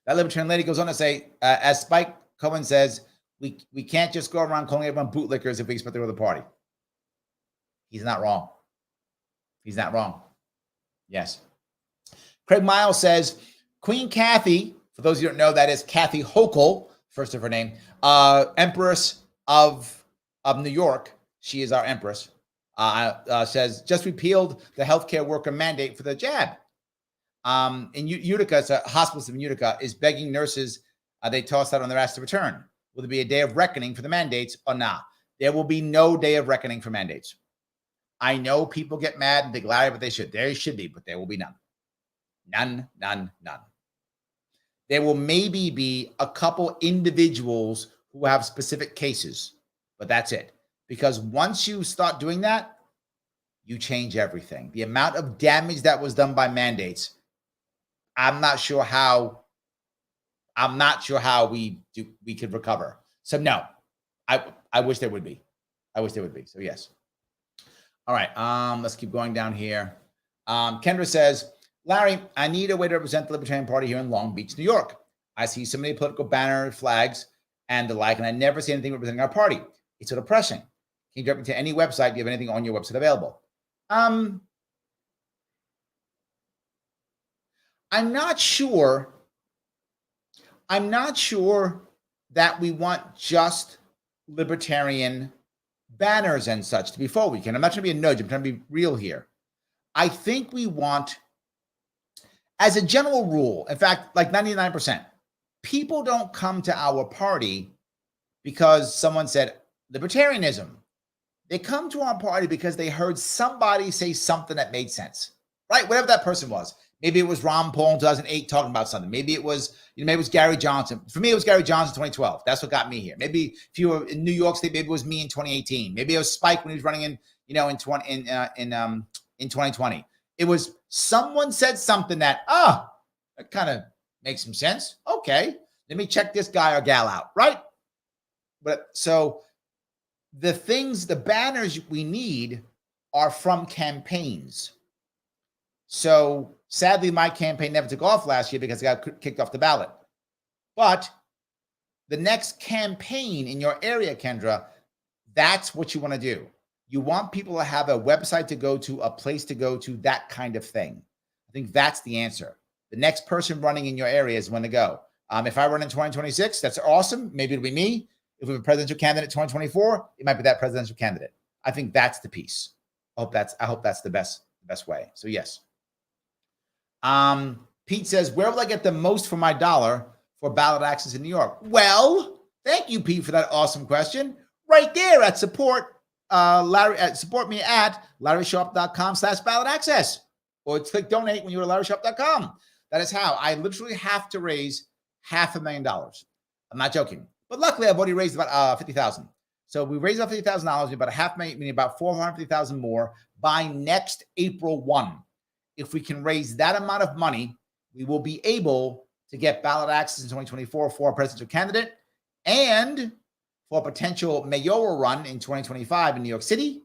that libertarian lady goes on to say, as Spike Cohen says, we can't just go around calling everyone bootlickers if we expect to go to the party. He's not wrong. He's not wrong. Yes. Craig Miles says, Queen Kathy, for those of you who don't know, that is Kathy Hochul, first of her name, Empress of New York. She is our Empress. Says, just repealed the healthcare worker mandate for the jab. In Utica, it's a hospital in Utica, is begging nurses they toss that on their ass to return. Will there be a day of reckoning for the mandates or not? There will be no day of reckoning for mandates. I know people get mad and think, Larry, but they should. There should be, but there will be none. None. There will maybe be a couple individuals who have specific cases, but that's it. Because once you start doing that, you change everything. The amount of damage that was done by mandates, I'm not sure how we could recover. So no, I wish there would be. So yes. All right. Let's keep going down here. Kendra says, Larry, I need a way to represent the Libertarian Party here in Long Beach, New York. I see so many political banner flags and the like, and I never see anything representing our party. It's so depressing. Can you direct me to any website? Do you have anything on your website available? I'm not sure that we want just libertarian banners and such to be forward. I'm not trying to be a nudge. I'm trying to be real here. I think we want, as a general rule, in fact, like 99%, people don't come to our party because someone said libertarianism. They come to our party because they heard somebody say something that made sense, right? Whatever that person was. Maybe it was Ron Paul in 2008 talking about something. Maybe it was, maybe it was Gary Johnson. For me, it was Gary Johnson in 2012. That's what got me here. Maybe if you were in New York State, maybe it was me in 2018. Maybe it was Spike when he was running in 2020. It was someone said something that, that kind of makes some sense. Okay, let me check this guy or gal out, right? But so the banners we need are from campaigns. So sadly, my campaign never took off last year because it got kicked off the ballot. But the next campaign in your area, Kendra, that's what you want to do. You want people to have a website to go to, a place to go to, that kind of thing. I think that's the answer. The next person running in your area is when to go. If I run in 2026, that's awesome. Maybe it'll be me. If we have a presidential candidate in 2024, it might be that presidential candidate. I think that's the piece. I hope that's the best way. So yes. Pete says, where will I get the most for my dollar for ballot access in New York? Well, thank you, Pete, for that awesome question. Right there at support, support me at LarrySharpe.com/ballot access, or click donate when you're at LarrySharpe.com. That is how I literally have to raise $500,000. I'm not joking, but luckily I've already raised about $50,000. So we raised about $50,000, about $500,000, meaning about $450,000 more by next April 1. If we can raise that amount of money, we will be able to get ballot access in 2024 for a presidential candidate and for a potential mayoral run in 2025 in New York City,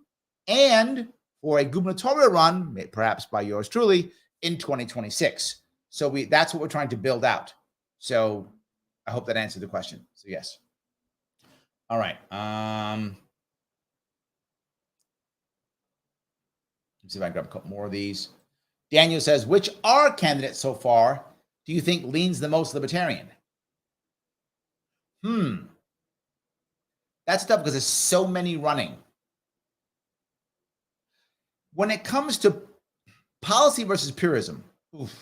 and for a gubernatorial run, perhaps by yours truly, in 2026. So that's what we're trying to build out. So I hope that answered the question. So yes. All right. Let's see if I can grab a couple more of these. Daniel says, which R candidate so far do you think leans the most libertarian? That's tough because there's so many running. When it comes to policy versus purism, it's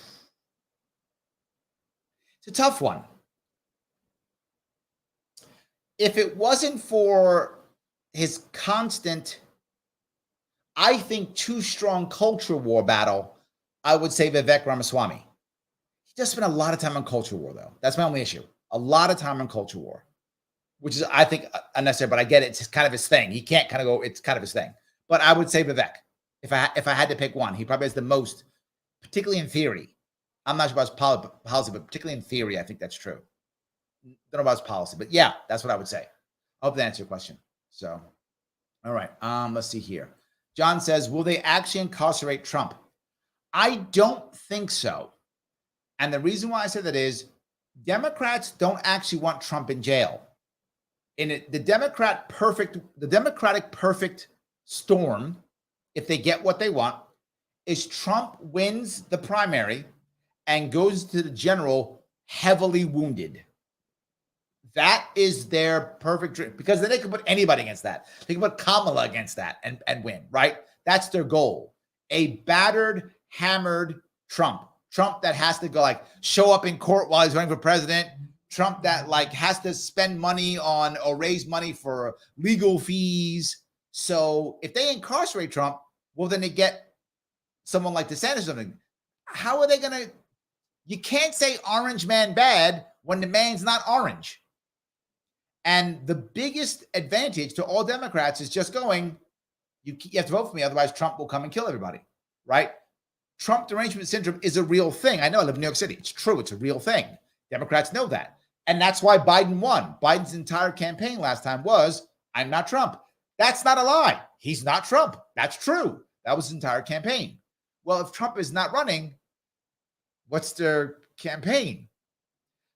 a tough one. If it wasn't for his constant, I think, too strong culture war battle, I would say Vivek Ramaswamy. He just spent a lot of time on culture war, though. That's my only issue. A lot of time on culture war, which is, I think, unnecessary, but I get it. It's kind of his thing. He can't kind of go, it's kind of his thing. But I would say Vivek. If I had to pick one, he probably has the most, particularly in theory. I'm not sure about his policy, but particularly in theory, I think that's true. Don't know about his policy, but yeah, that's what I would say. I hope that answers your question. So, all right. Let's see here. John says, will they actually incarcerate Trump? I don't think so. And the reason why I say that is Democrats don't actually want Trump in jail. The Democratic perfect storm, if they get what they want, is Trump wins the primary and goes to the general heavily wounded. That is their perfect dream, because then they can put anybody against that. They can put Kamala against that and win, right? That's their goal. A battered, hammered Trump that has to go show up in court while he's running for president. Trump that has to spend money on or raise money for legal fees. So if they incarcerate Trump, well, then they get someone like DeSantis or something. How are they going to? You can't say orange man bad when the man's not orange. And the biggest advantage to all Democrats is just going, you have to vote for me, otherwise Trump will come and kill everybody, right? Trump derangement syndrome is a real thing. I know, I live in New York City. It's true. It's a real thing. Democrats know that. And that's why Biden won. Biden's entire campaign last time was, I'm not Trump. That's not a lie. He's not Trump. That's true. That was his entire campaign. Well, if Trump is not running, what's their campaign?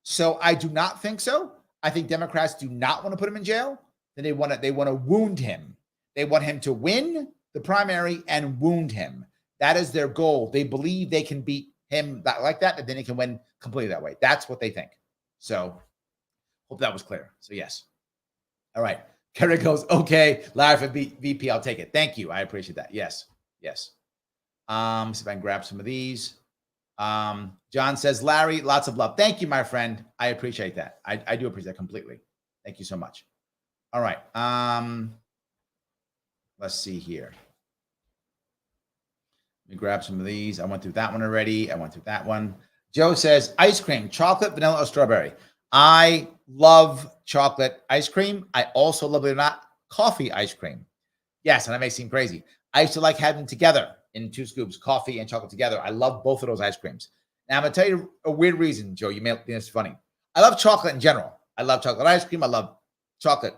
So I do not think so. I think Democrats do not want to put him in jail. Then they want to wound him. They want him to win the primary and wound him. That is their goal. They believe they can beat him like that, and then he can win completely that way. That's what they think. So hope that was clear. So yes. All right. Kerry goes, okay, Larry for VP, I'll take it. Thank you. I appreciate that. Yes. Yes. See if I can grab some of these. John says, Larry, lots of love. Thank you, my friend. I appreciate that. I do appreciate that completely. Thank you so much. All right. Let's see here. Let me grab some of these. I went through that one already. I went through that one. Joe says, ice cream, chocolate, vanilla, or strawberry. I love chocolate ice cream. I also love, believe it or not, coffee ice cream. Yes, and that may seem crazy. I used to like having them together. in 2 scoops, coffee and chocolate together. I love both of those ice creams. Now, I'm going to tell you a weird reason, Joe. You may think it's funny. I love chocolate in general. I love chocolate ice cream. I love chocolate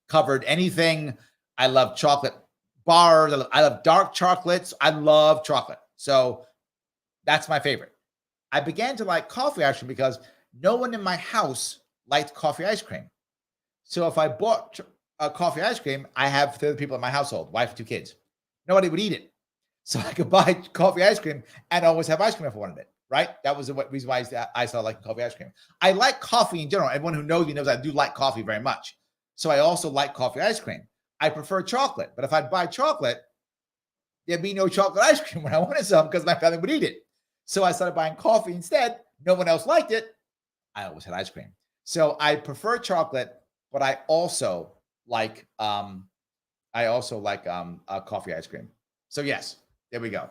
covered anything. I love chocolate bars. I love dark chocolates. I love chocolate. So that's my favorite. I began to like coffee ice cream because no one in my house liked coffee ice cream. So if I bought a coffee ice cream, I have 3 people in my household, wife, 2 kids. Nobody would eat it. So I could buy coffee ice cream and always have ice cream if I wanted it, right? That was the reason why I started liking coffee ice cream. I like coffee in general. Everyone who knows me knows I do like coffee very much. So I also like coffee ice cream. I prefer chocolate, but if I'd buy chocolate, there'd be no chocolate ice cream when I wanted some because my family would eat it. So I started buying coffee instead. No one else liked it. I always had ice cream. So I prefer chocolate, but I also like coffee ice cream. So yes, there we go.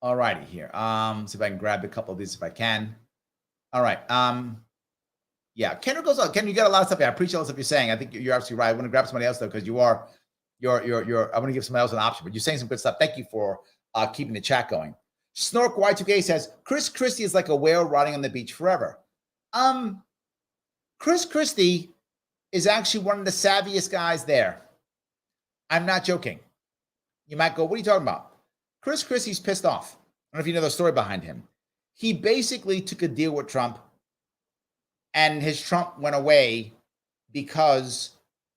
All righty here. See if I can grab a couple of these if I can. All right. Yeah, Kendra goes on. Ken, you got a lot of stuff here. I appreciate all the stuff you're saying. I think you're absolutely right. I want to grab somebody else though, because you're I want to give somebody else an option, but you're saying some good stuff. Thank you for keeping the chat going. Snork Y2K says Chris Christie is like a whale rotting on the beach forever. Chris Christie is actually one of the savviest guys there. I'm not joking. You might go, what are you talking about? Chris Christie's pissed off. I don't know if you know the story behind him. He basically took a deal with Trump, and his Trump went away because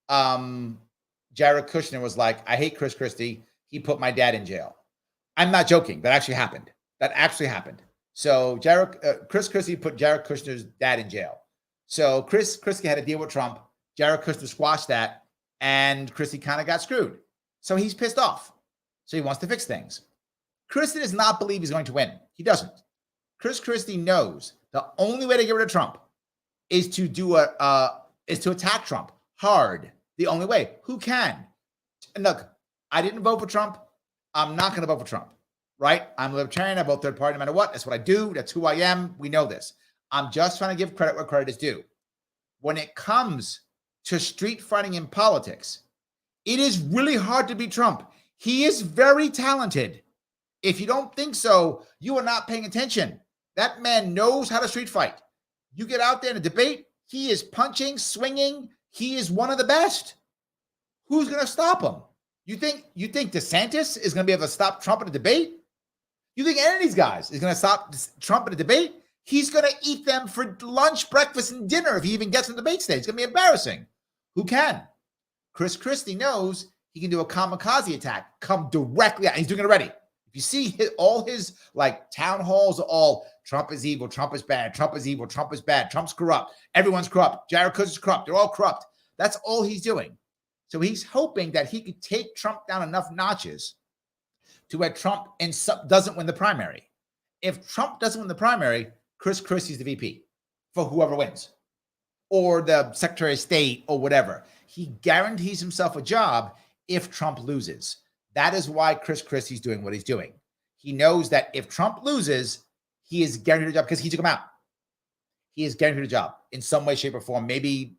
Jared Kushner was like, I hate Chris Christie. He put my dad in jail. I'm not joking. That actually happened. So Chris Christie put Jared Kushner's dad in jail. So Chris Christie had a deal with Trump. Jared Kushner squashed that, and Christie kind of got screwed. So he's pissed off. So he wants to fix things. Christie does not believe he's going to win. He doesn't. Chris Christie knows the only way to get rid of Trump is to attack Trump hard. The only way. Who can? And look, I didn't vote for Trump. I'm not going to vote for Trump, right? I'm a libertarian. I vote third party no matter what. That's what I do. That's who I am. We know this. I'm just trying to give credit where credit is due. When it comes to street fighting in politics, it is really hard to beat Trump. He is very talented. If you don't think so, you are not paying attention. That man knows how to street fight. You get out there in a debate, he is punching, swinging. He is one of the best. Who's going to stop him? You think DeSantis is going to be able to stop Trump in a debate? You think any of these guys is going to stop Trump in a debate? He's going to eat them for lunch, breakfast, and dinner if he even gets on the debate stage. It's going to be embarrassing. Who can? Chris Christie knows he can do a kamikaze attack, come directly out. He's doing it already. If you see all his like town halls, are all Trump is evil, Trump is bad, Trump is evil, Trump is bad, Trump's corrupt, everyone's corrupt, Jared Kushner's corrupt, they're all corrupt. That's all he's doing. So he's hoping that he could take Trump down enough notches to where Trump doesn't win the primary. If Trump doesn't win the primary, Chris Christie's the VP for whoever wins, or the Secretary of State or whatever. He guarantees himself a job if Trump loses. That is why Chris Christie's doing what he's doing. He knows that if Trump loses, he is guaranteed a job because he took him out. He is guaranteed a job in some way, shape, or form. Maybe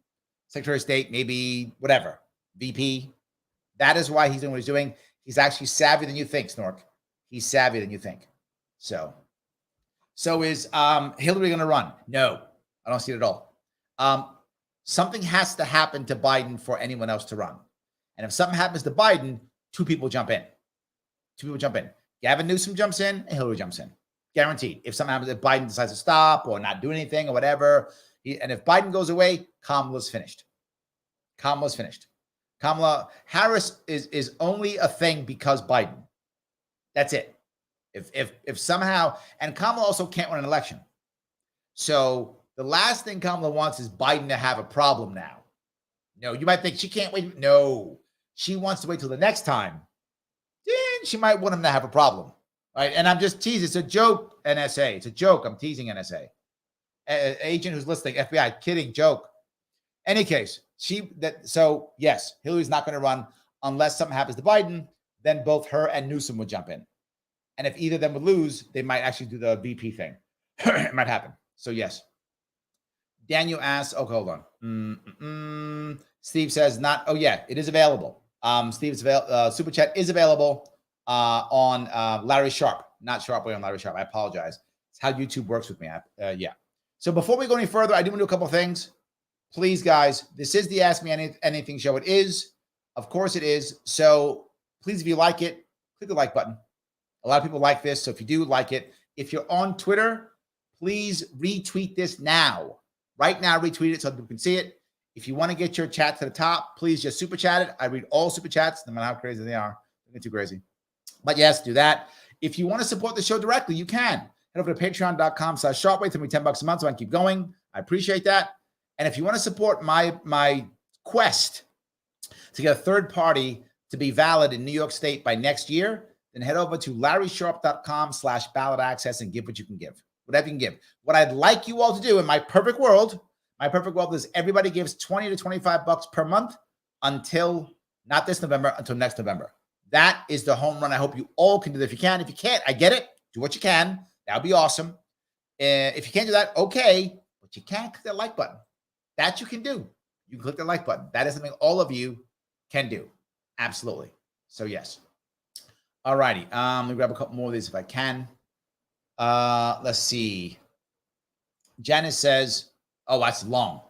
Secretary of State, maybe whatever, VP. That is why he's doing what he's doing. He's actually savvier than you think, Snork. He's savvier than you think. So is Hillary going to run? No, I don't see it at all. Something has to happen to Biden for anyone else to run. And if something happens to Biden, 2 people jump in. Gavin Newsom jumps in and Hillary jumps in. Guaranteed. If something happens, if Biden decides to stop or not do anything or whatever, and if Biden goes away, Kamala's finished. Kamala Harris is only a thing because Biden. That's it. If somehow, and Kamala also can't win an election. So the last thing Kamala wants is Biden to have a problem now. No, you might think she can't wait. No, she wants to wait till the next time. Then she might want him to have a problem. Right? And I'm just teasing. It's a joke, NSA. It's a joke. I'm teasing NSA. Agent who's listening, FBI, kidding, joke. Any case, so yes, Hillary's not going to run unless something happens to Biden. Then both her and Newsom would jump in. And if either of them would lose, they might actually do the VP thing. It might happen. So yes. Daniel asks, okay, hold on. Steve says not, oh yeah, it is available. Steve's super chat is available. on Larry Sharpe, not Sharpe Way on Larry Sharpe. I apologize. It's how YouTube works with me. Yeah. So before we go any further, I do want to do a couple things. Please, guys, this is the Ask Me Anything show. It is. Of course it is. So please, if you like it, click the like button. A lot of people like this. So if you do like it, if you're on Twitter, please retweet this now. Right now, retweet it so people can see it. If you want to get your chat to the top, please just super chat it. I read all super chats, no matter how crazy they are. Don't get too crazy. But yes, do that. If you want to support the show directly, you can. Head over to patreon.com/sharpeway. Throw me $10 a month so I can keep going. I appreciate that. And if you want to support my quest to get a third party to be valid in New York State by next year, then head over to larrysharpe.com/ballot access and give what you can give. Whatever you can give. What I'd like you all to do in my perfect world is everybody gives $20 to $25 per month until not this November, until next November. That is the home run. I hope you all can do that. If you can, if you can't, I get it. Do what you can. That would be awesome. If you can't do that, okay, but you can click that like button. That you can do. You can click the like button. That is something all of you can do. Absolutely. So yes. All righty. Let me grab a couple more of these if I can. Let's see. Janice says, oh, that's long.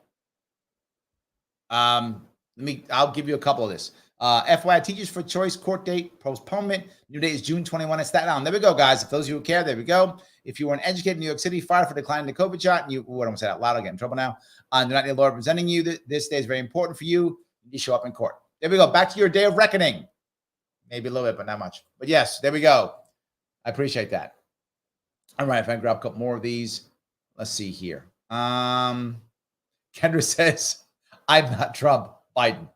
I'll give you a couple of this. FYI, Teachers for Choice court date postponement. New date is June 21 in Staten Island. There we go, guys. If those of you who care, there we go. If you were an educator in New York City, fired for declining the COVID shot, and you, what am I saying out loud? I'll get in trouble now. Do not need a lawyer representing you. This day is very important for you. You show up in court. There we go. Back to your day of reckoning. Maybe a little bit, but not much. But yes, there we go. I appreciate that. All right, if I can grab a couple more of these. Let's see here. Kendra says, I'm not Trump, Biden.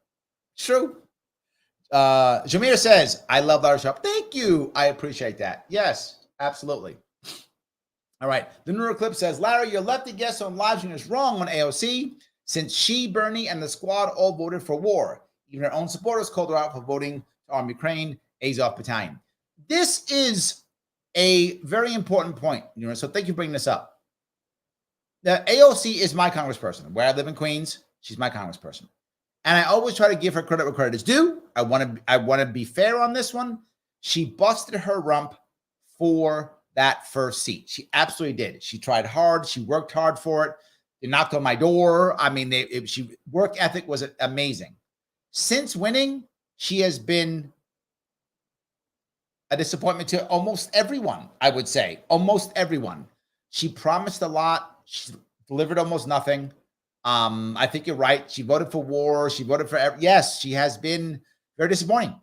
True. Jameer says, I love Larry Sharpe. Thank you. I appreciate that. Yes, absolutely. All right. The Neural Clip says, Larry, your lefty guest on live stream is wrong on AOC since she, Bernie, and the squad all voted for war. Even her own supporters called her out for voting to arm Ukraine, Azov Battalion. This is a very important point. So thank you for bringing this up. The AOC is my congressperson. Where I live in Queens, she's my congressperson. And I always try to give her credit where credit is due. I want to be fair on this one. She busted her rump for that first seat. She absolutely did. She tried hard. She worked hard for it. They knocked on my door. I mean, she work ethic was amazing. Since winning, she has been a disappointment to almost everyone, I would say. Almost everyone. She promised a lot. She delivered almost nothing. I think you're right. She voted for war. She voted for yes. She has been very disappointing.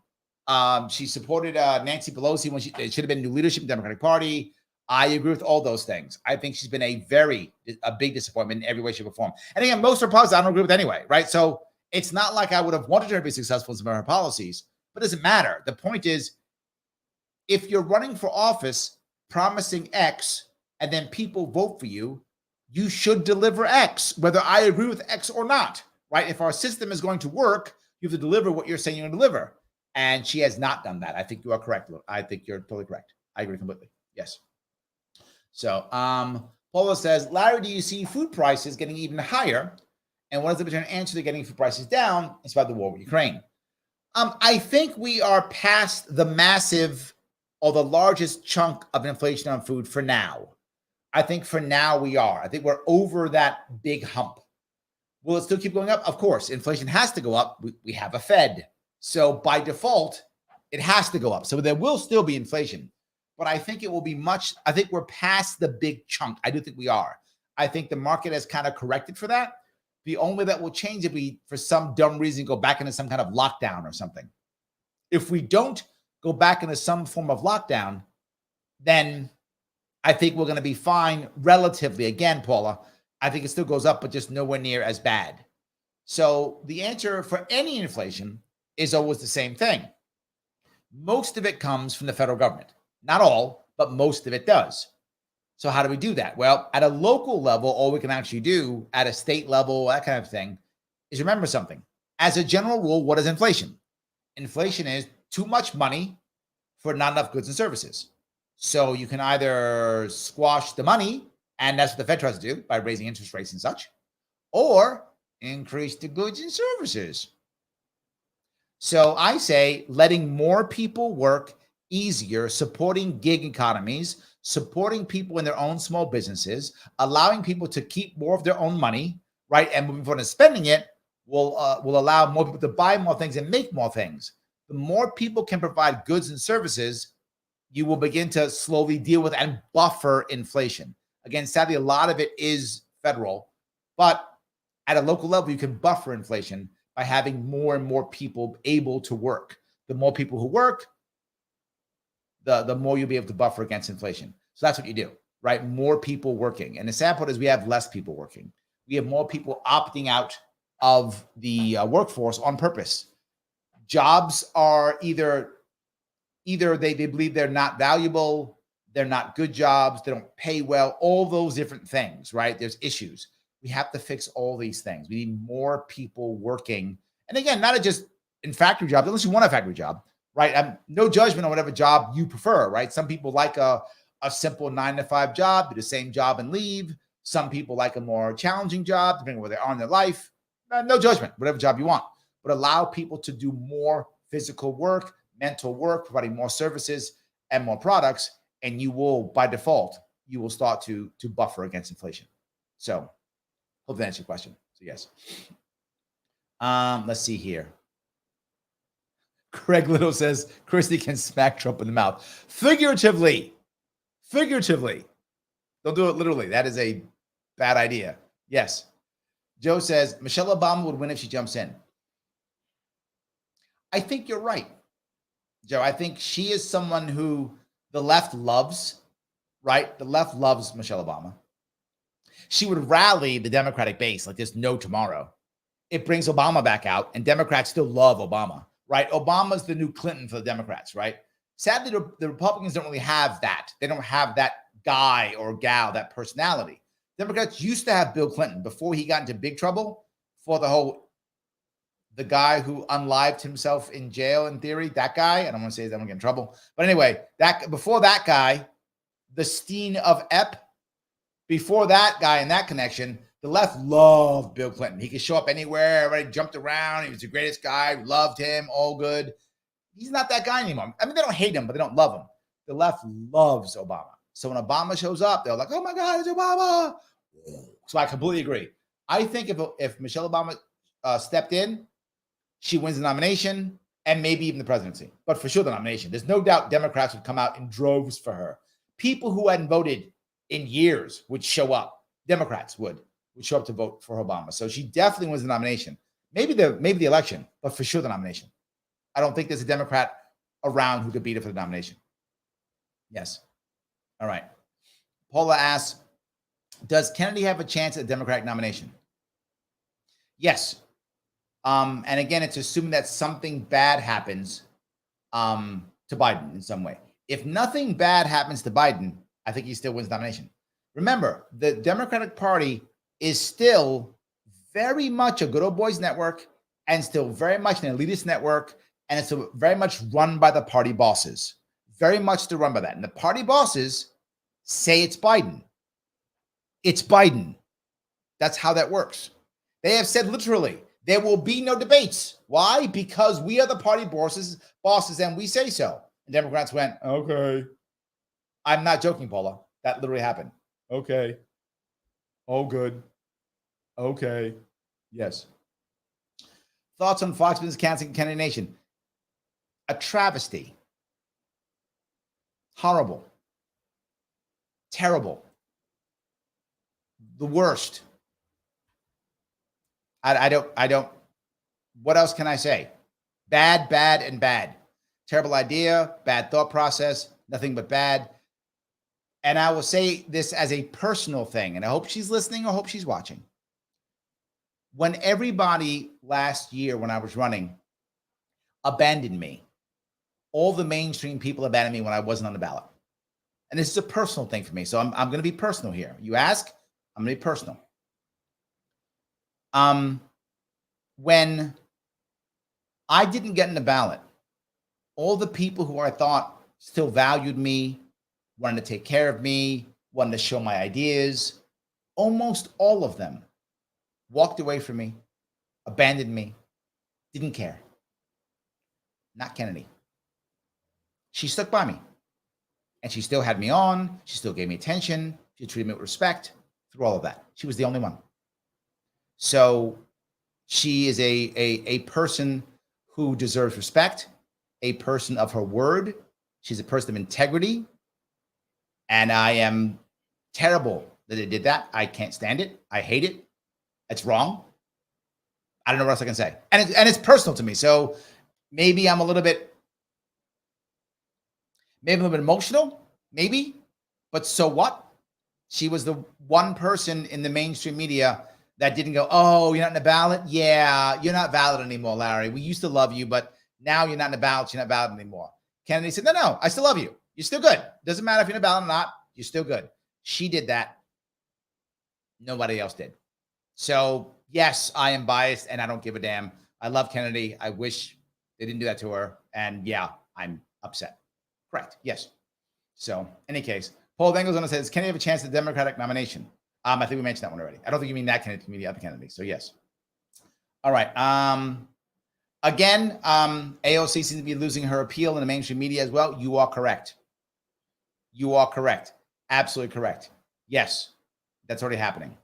She supported Nancy Pelosi when it should have been new leadership in the Democratic Party. I agree with all those things. I think she's been a big disappointment in every way, shape, or form. And again, most of her policies I don't agree with anyway, right? So it's not like I would have wanted her to be successful in some of her policies, but it doesn't matter. The point is, if you're running for office promising X and then people vote for you, you should deliver X, whether I agree with X or not, right? If our system is going to work, you have to deliver what you're saying you're going to deliver. And she has not done that. I think you are correct. I think you're totally correct. I agree completely. Yes. So Paula says, Larry, do you see food prices getting even higher? And what is the potential answer to getting food prices down? It's about the war with Ukraine. I think we are past the massive or the largest chunk of inflation on food for now. I think for now we are. I think we're over that big hump. Will it still keep going up? Of course. Inflation has to go up. We have a Fed. So by default, it has to go up. So there will still be inflation. But I think it will be I think we're past the big chunk. I do think we are. I think the market has kind of corrected for that. The only way that will change if we, for some dumb reason, go back into some kind of lockdown or something. If we don't go back into some form of lockdown, then I think we're going to be fine relatively. Again, Paula, I think it still goes up, but just nowhere near as bad. So the answer for any inflation is always the same thing. Most of it comes from the federal government. Not all, but most of it does. So how do we do that? Well, at a local level, all we can actually do at a state level, that kind of thing, is remember something. As a general rule, what is inflation? Inflation is too much money for not enough goods and services. So you can either squash the money, and that's what the Fed tries to do by raising interest rates and such, or increase the goods and services. So I say letting more people work easier supporting gig economies, supporting people in their own small businesses, allowing people to keep more of their own money, right? And moving forward and spending it will allow more people to buy more things and make more things. The more people can provide goods and services, you will begin to slowly deal with and buffer inflation. Again, sadly, a lot of it is federal, but at a local level, you can buffer inflation by having more and more people able to work. The more people who work, the more you'll be able to buffer against inflation. So that's what you do, right? More people working. And the sad part is we have less people working. We have more people opting out of the workforce on purpose. Jobs are either they believe they're not valuable, they're not good jobs, they don't pay well, all those different things, right? There's issues. We have to fix all these things. We need more people working. And again, not just in factory jobs, unless you want a factory job, right? No judgment on whatever job you prefer, right? Some people like a simple 9-to-5 job, do the same job and leave. Some people like a more challenging job, depending on where they are in their life. No judgment, whatever job you want. But allow people to do more physical work, mental work, providing more services and more products, and you will, by default, you will start to buffer against inflation. So hope that answers your question. So yes. Let's see here. Craig Little says Christie can smack Trump in the mouth. Figuratively. Don't do it literally. That is a bad idea. Yes. Joe says Michelle Obama would win if she jumps in. I think you're right, Joe. I think she is someone who the left loves, right? The left loves Michelle Obama. She would rally the Democratic base like there's no tomorrow. It brings Obama back out, and Democrats still love Obama, right? Obama's the new Clinton for the Democrats, right? Sadly, the Republicans don't really have that. They don't have that guy or gal, that personality. Democrats used to have Bill Clinton before he got into big trouble for the guy who unlived himself in jail, in theory, that guy. I don't want to say that I'm going to get in trouble. But anyway, before that guy, the Steen of Epp, before that guy and that connection, the left loved Bill Clinton. He could show up anywhere. Everybody jumped around. He was the greatest guy. Loved him. All good. He's not that guy anymore. I mean, they don't hate him, but they don't love him. The left loves Obama. So when Obama shows up, they're like, oh my God, it's Obama. So I completely agree. I think if Michelle Obama stepped in, she wins the nomination and maybe even the presidency, but for sure the nomination. There's no doubt Democrats would come out in droves for her. People who hadn't voted in years would show up. Democrats would show up to vote for Obama. So she definitely wins the nomination. Maybe the election, but for sure the nomination. I don't think there's a Democrat around who could beat her for the nomination. Yes. All right. Paula asks, does Kennedy have a chance at the Democratic nomination? Yes. And again, it's assuming that something bad happens to Biden in some way. If nothing bad happens to Biden, I think he still wins the nomination. Remember, the Democratic Party is still very much a good old boys network and still very much an elitist network, and it's very much run by the party bosses. Very much still run by that. And the party bosses say it's Biden. It's Biden. That's how that works. They have said literally, there will be no debates. Why? Because we are the party bosses, and we say so. And Democrats went, okay. I'm not joking, Paula. That literally happened. Okay. Oh, good. Okay. Yes. Thoughts on Fox Business canceling Kennedy Nation? A travesty. Horrible. Terrible. The worst. I don't, what else can I say? Bad, and bad. Terrible idea, bad thought process, nothing but bad. And I will say this as a personal thing, and I hope she's listening or hope she's watching. When everybody last year when I was running abandoned me, all the mainstream people abandoned me when I wasn't on the ballot. And this is a personal thing for me. So I'm going to be personal here. You ask, I'm going to be personal. When I didn't get in the ballot, all the people who I thought still valued me, wanted to take care of me, wanted to show my ideas, almost all of them walked away from me, abandoned me, didn't care. Not Kennedy. she stuck by me. And she still had me on. She still gave me attention. She treated me with respect through all of that. She was the only one. So she is a person who deserves respect, a person of her word. She's a person of integrity. And I am terrible that they did that. I can't stand it. I hate it. It's wrong. I don't know what else I can say. And it's personal to me. So maybe I'm a little bit emotional, maybe. But so what? She was the one person in the mainstream media that didn't go, oh, you're not in the ballot? Yeah, you're not valid anymore, Larry. We used to love you, but now you're not in the ballot. You're not valid anymore. Kennedy said, no, I still love you. You're still good. Doesn't matter if you're in the ballot or not. You're still good. She did that. Nobody else did. So, yes, I am biased, and I don't give a damn. I love Kennedy. I wish they didn't do that to her. And, yeah, I'm upset. Correct. Yes. So, any case, Paul Dengle's says, Kennedy have a chance at the Democratic nomination? I think we mentioned that one already. I don't think you mean that Kennedy, you mean the other Kennedy. So, yes. All right. Again, AOC seems to be losing her appeal in the mainstream media as well. You are correct. You are correct. Absolutely correct. Yes, that's already happening.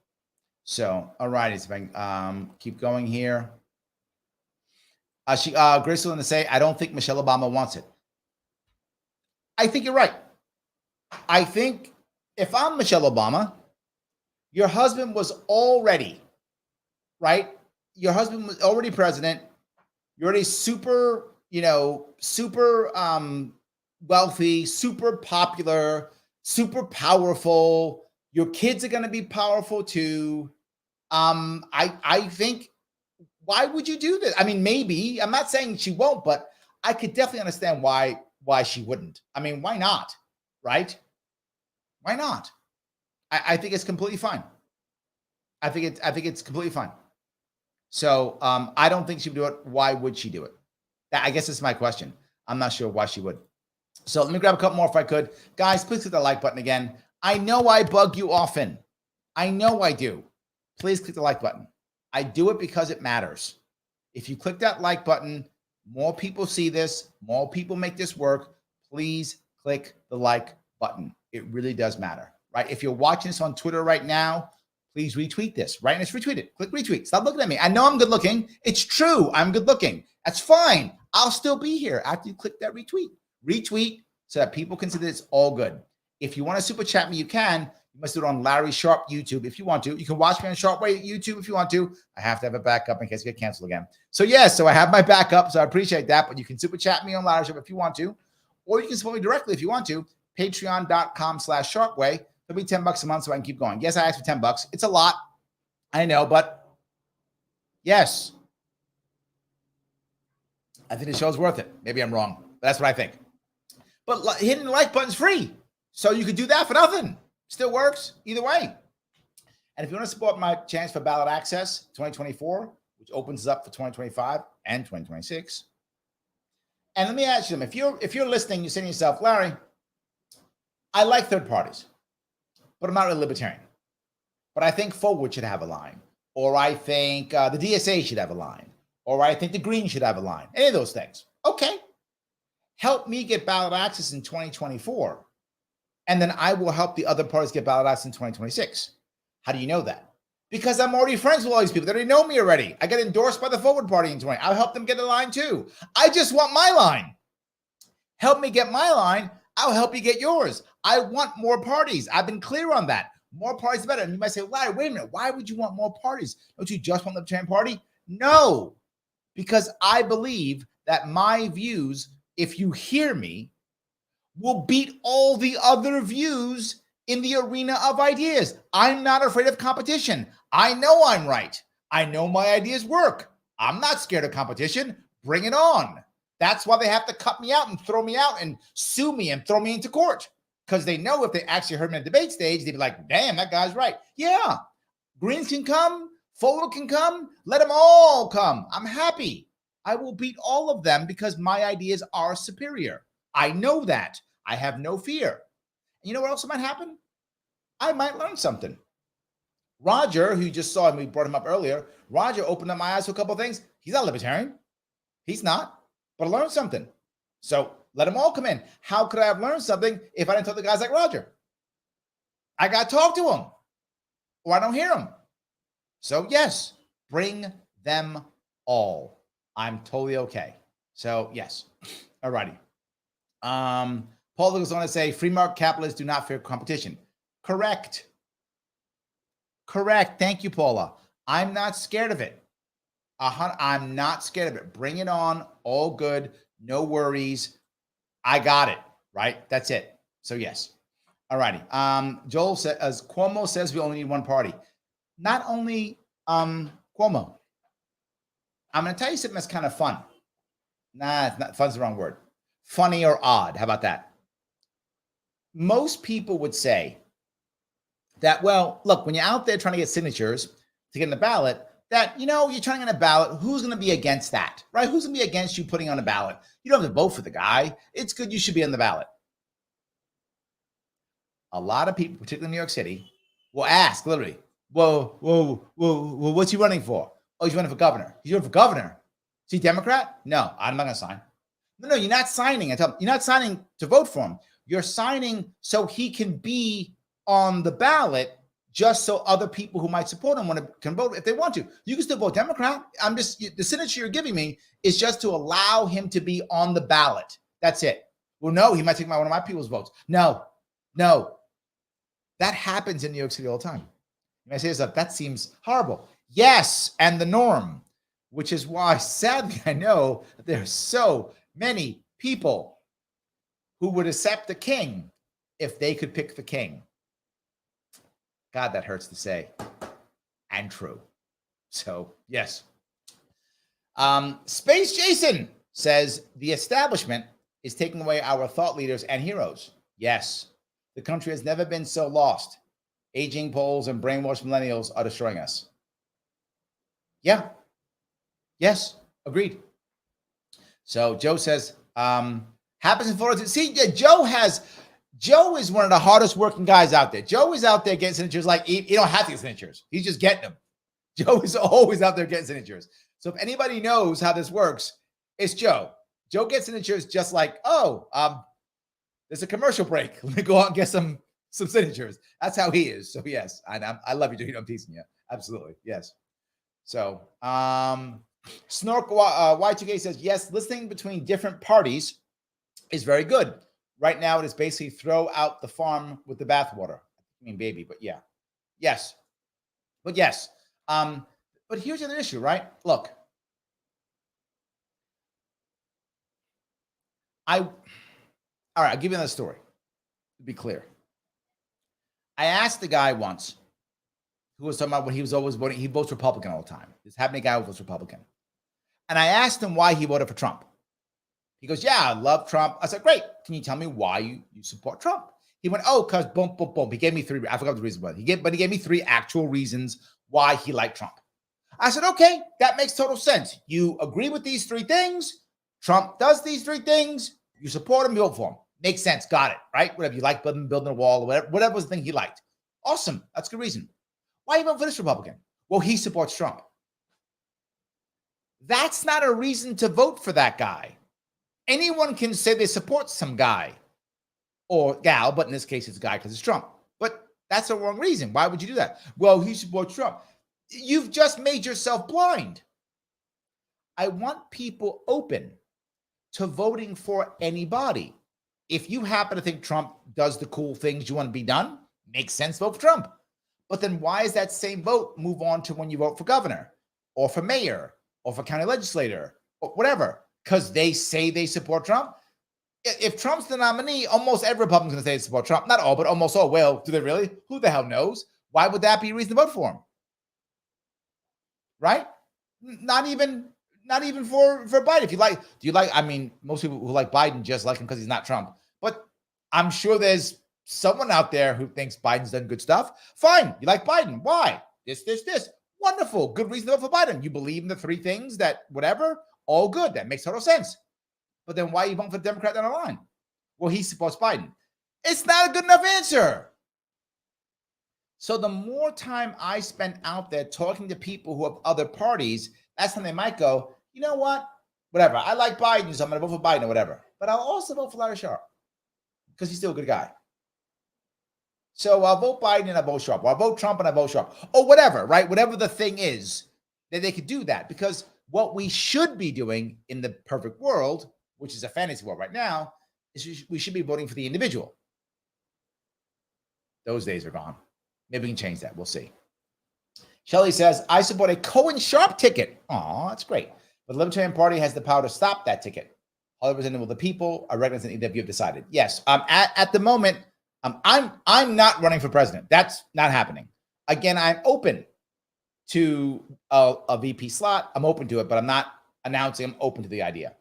So, all righty. So if I keep going here. Grace will say, I don't think Michelle Obama wants it. I think you're right. I think if I'm Michelle Obama, your husband was already, right? Your husband was already president. You're already super, super wealthy, super popular, super powerful. Your kids are going to be powerful too. I think, why would you do this? I mean, maybe, I'm not saying she won't, but I could definitely understand why she wouldn't. I mean, why not? Right? Why not? I think it's completely fine. I think it's completely fine. So I don't think she would do it. Why would she do it? I guess that's my question. I'm not sure why she would. So let me grab a couple more if I could. Guys, please click the like button again. I know I bug you often. I know I do. Please click the like button. I do it because it matters. If you click that like button, more people see this, more people make this work. Please click the like button. It really does matter, right? If you're watching this on Twitter right now, please retweet this, right? And it's retweeted. Click retweet. Stop looking at me. I know I'm good looking. It's true. I'm good looking. That's fine. I'll still be here after you click that retweet. Retweet so that people can see that it's all good. If you want to super chat me, you can. You must do it on Larry Sharpe YouTube if you want to. You can watch me on Sharpe Way YouTube if you want to. I have to have a backup in case I get canceled again. So yes, so I have my backup, so I appreciate that. But you can super chat me on Larry Sharpe if you want to, or you can support me directly if you want to. Patreon.com/SharpeWay. It'll be $10 a month so I can keep going. Yes, I asked for $10. It's a lot, I know, but yes, I think the show's worth it. Maybe I'm wrong, but that's what I think. But hitting the like button's free, so you could do that for nothing. Still works either way. And if you want to support my chance for ballot access 2024, which opens up for 2025 and 2026, and let me ask you them: if you're listening, you're saying to yourself, Larry, I like third parties, but I'm not really libertarian. But I think Forward should have a line, or I think the DSA should have a line, or I think the Greens should have a line. Any of those things. Okay. Help me get ballot access in 2024. And then I will help the other parties get ballot access in 2026. How do you know that? Because I'm already friends with all these people. They already know me already. I get endorsed by the Forward Party in 20. I'll help them get a line too. I just want my line. Help me get my line. I'll help you get yours. I want more parties. I've been clear on that. More parties, better. And you might say, Larry, wait a minute. Why would you want more parties? Don't you just want the Libertarian Party? No, because I believe that my views, if you hear me, will beat all the other views in the arena of ideas. I'm not afraid of competition. I know I'm right. I know my ideas work. I'm not scared of competition. Bring it on. That's why they have to cut me out and throw me out and sue me and throw me into court. Because they know if they actually heard me in a debate stage, they'd be like, damn, that guy's right. Yeah, Greens can come. Forward can come. Let them all come. I'm happy. I will beat all of them because my ideas are superior. I know that. I have no fear. And you know what else might happen? I might learn something. Roger, who you just saw, and we brought him up earlier, Roger opened up my eyes to a couple of things. He's not libertarian. He's not. But I learned something. So Let them all come in. How could I have learned something if I didn't talk to guys like Roger? I got to talk to them, or I don't hear them. So yes, bring them all. I'm totally okay. So yes. All righty. Paul goes on to say, free market capitalists do not fear competition. Correct. Thank you, Paula. I'm not scared of it. I'm not scared of it. Bring it on. All good. No worries. I got it. Right? That's it. So yes. All righty. Joel says, as Cuomo says, we only need one party. Not only Cuomo. I'm going to tell you something that's kind of fun. Nah, it's not, fun's the wrong word. Funny or odd. How about that? Most people would say that, well, look, when you're out there trying to get signatures to get in the ballot, that, you're trying to get a ballot, who's going to be against that, right? Who's going to be against you putting on a ballot? You don't have to vote for the guy. It's good. You should be on the ballot. A lot of people, particularly in New York City, will ask literally, whoa, what's he running for? Oh, he's running for governor. He's running for governor. Is he Democrat? No, I'm not going to sign. No, you're not signing. You're not signing to vote for him. You're signing so he can be on the ballot, just so other people who might support him can vote if they want to. You can still vote Democrat. The signature you're giving me is just to allow him to be on the ballot. That's it. Well, no, he might take one of my people's votes. No. That happens in New York City all the time. You might say yourself, that seems horrible. Yes, and the norm, which is why, sadly, I know that there are so many people who would accept the king if they could pick the king. God, that hurts to say, and true. So, yes. Space Jason says, the establishment is taking away our thought leaders and heroes. Yes, the country has never been so lost. Aging polls and brainwashed millennials are destroying us. Yeah. Yes, agreed. So Joe says, happens in Florida. See, Joe is one of the hardest working guys out there. Joe is out there getting signatures like he don't have to get signatures. He's just getting them. Joe is always out there getting signatures. So if anybody knows how this works, it's Joe. Joe gets signatures just like, there's a commercial break. Let me go out and get some signatures. That's how he is. So yes, I love you, Joe. I'm teasing you. Absolutely. Yes. So Snork Y2K says, yes, listening between different parties is very good. Right now, it is basically throw out the farm with the bathwater. I mean, baby, but yeah. Yes. But yes. But here's the other issue, right? Look. All right, I'll give you another story to be clear. I asked the guy once who was talking about when he was always voting, he votes Republican all the time. This happened to a guy who votes Republican. And I asked him why he voted for Trump. He goes, yeah, I love Trump. I said, great. Can you tell me why you support Trump? He went, because boom, boom, boom. He gave me three. I forgot the reason was. He gave me three actual reasons why he liked Trump. I said, okay, that makes total sense. You agree with these three things. Trump does these three things. You support him, you vote for him. Makes sense. Got it, right? Whatever you like, building a wall or whatever was the thing he liked. Awesome. That's a good reason. Why you vote for this Republican? Well, he supports Trump. That's not a reason to vote for that guy. Anyone can say they support some guy or gal, but in this case, it's a guy because it's Trump. But that's the wrong reason. Why would you do that? Well, he supports Trump. You've just made yourself blind. I want people open to voting for anybody. If you happen to think Trump does the cool things you want to be done, makes sense, vote for Trump. But then why is that same vote move on to when you vote for governor or for mayor or for county legislator or whatever? Because they say they support Trump. If Trump's the nominee, almost every Republican's going to say they support Trump. Not all, but almost all. Well, do they really? Who the hell knows? Why would that be a reason to vote for him? Right? Not even for Biden. I mean, most people who like Biden just like him because he's not Trump. But I'm sure there's someone out there who thinks Biden's done good stuff. Fine. You like Biden. Why? This. Wonderful. Good reason to vote for Biden. You believe in the three things that whatever. All good. That makes total sense. But then why are you voting for the Democrat down the line? Well, he supports Biden. It's not a good enough answer. So the more time I spend out there talking to people who have other parties, that's when they might go, you know what? Whatever. I like Biden, so I'm going to vote for Biden or whatever. but I'll also vote for Larry Sharpe because he's still a good guy. So I'll vote Biden and I'll vote Sharpe. Or I'll vote Trump and I'll vote Sharpe. Or whatever, right? Whatever the thing is, that they could do that. Because what we should be doing in the perfect world, which is a fantasy world right now, is we should be voting for the individual. Those days are gone. Maybe we can change that. We'll see. Shelley says, I support a Cohen-Sharpe ticket. Oh, that's great. But the Libertarian Party has the power to stop that ticket. All representative of the people are recognizing that you have decided. Yes. At the moment, I'm not running for president. That's not happening. Again, I'm open to a VP slot. I'm open to it, but I'm not announcing I'm open to the idea.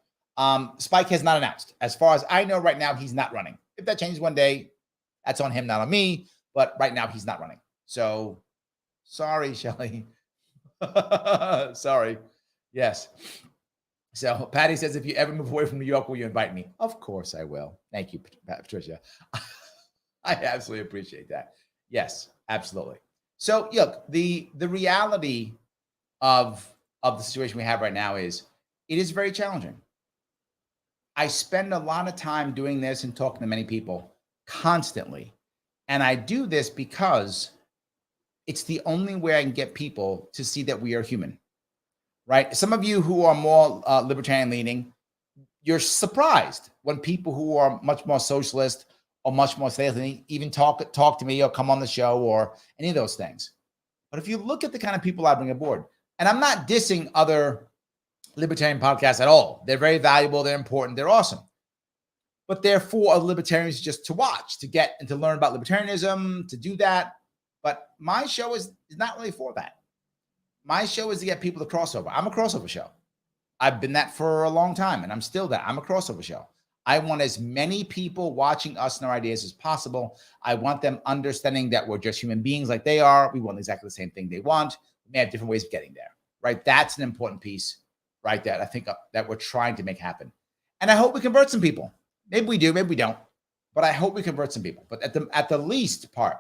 Spike has not announced. As far as I know right now, he's not running. If that changes one day, that's on him, not on me. But right now, he's not running. So sorry, Shelley. Sorry. Yes. So Patty says, if you ever move away from New York, will you invite me? Of course I will. Thank you, Patricia. I absolutely appreciate that. Yes, absolutely. So look, the reality of the situation we have right now is it is very challenging. I spend a lot of time doing this and talking to many people constantly. And I do this because it's the only way I can get people to see that we are human, right? Some of you who are more libertarian leaning, you're surprised when people who are much more socialist or much more faithful even talk to me or come on the show or any of those things. But if you look at the kind of people I bring aboard, and I'm not dissing other libertarian podcasts at all. They're very valuable. They're important. They're awesome. But they're for libertarians just to watch, to get and to learn about libertarianism, to do that. But my show is not really for that. My show is to get people to crossover. I'm a crossover show. I've been that for a long time, and I'm still that. I'm a crossover show. I want as many people watching us and our ideas as possible. I want them understanding that we're just human beings like they are. We want exactly the same thing they want. We may have different ways of getting there, right? That's an important piece, right? That I think that we're trying to make happen. And I hope we convert some people. Maybe we do, maybe we don't. But I hope we convert some people. But at the least part,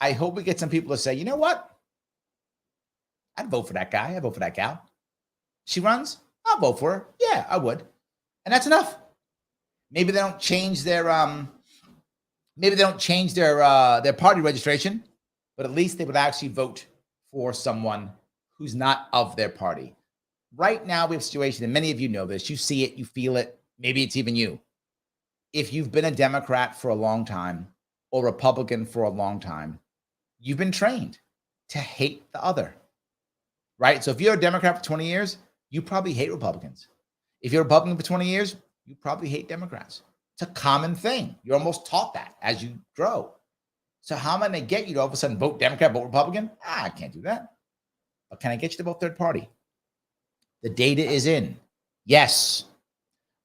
I hope we get some people to say, you know what? I'd vote for that guy. I'd vote for that gal. She runs? I'll vote for her. Yeah, I would. And that's enough. Maybe they don't change their their party registration, but at least they would actually vote for someone who's not of their party. Right now, we have a situation, and many of you know this. You see it, you feel it. Maybe it's even you. If you've been a Democrat for a long time or Republican for a long time, you've been trained to hate the other, right? So if you're a Democrat for 20 years, you probably hate Republicans. If you're a Republican for 20 years, you probably hate Democrats. It's a common thing. You're almost taught that as you grow. So how am I going to get you to all of a sudden vote Democrat, vote Republican? I can't do that. But can I get you to vote third party? The data is in. Yes.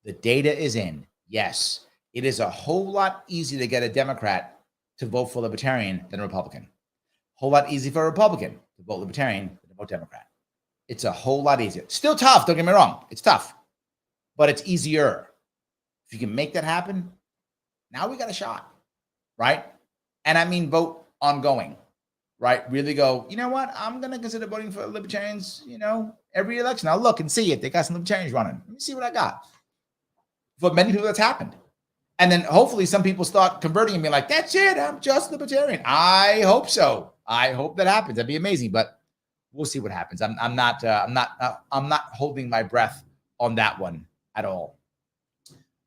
The data is in. Yes. It is a whole lot easier to get a Democrat to vote for Libertarian than a Republican. A whole lot easier for a Republican to vote Libertarian than to vote Democrat. It's a whole lot easier. Still tough, don't get me wrong. It's tough, but it's easier. If you can make that happen, now we got a shot, right? And I mean vote ongoing, right? Really go, you know what? I'm going to consider voting for Libertarians, every election. I'll look and see if they got some Libertarians running. Let me see what I got. For many people, that's happened. And then hopefully some people start converting and being like, that's it. I'm just Libertarian. I hope so. I hope that happens. That'd be amazing, but we'll see what happens. I'm not holding my breath on that one at all.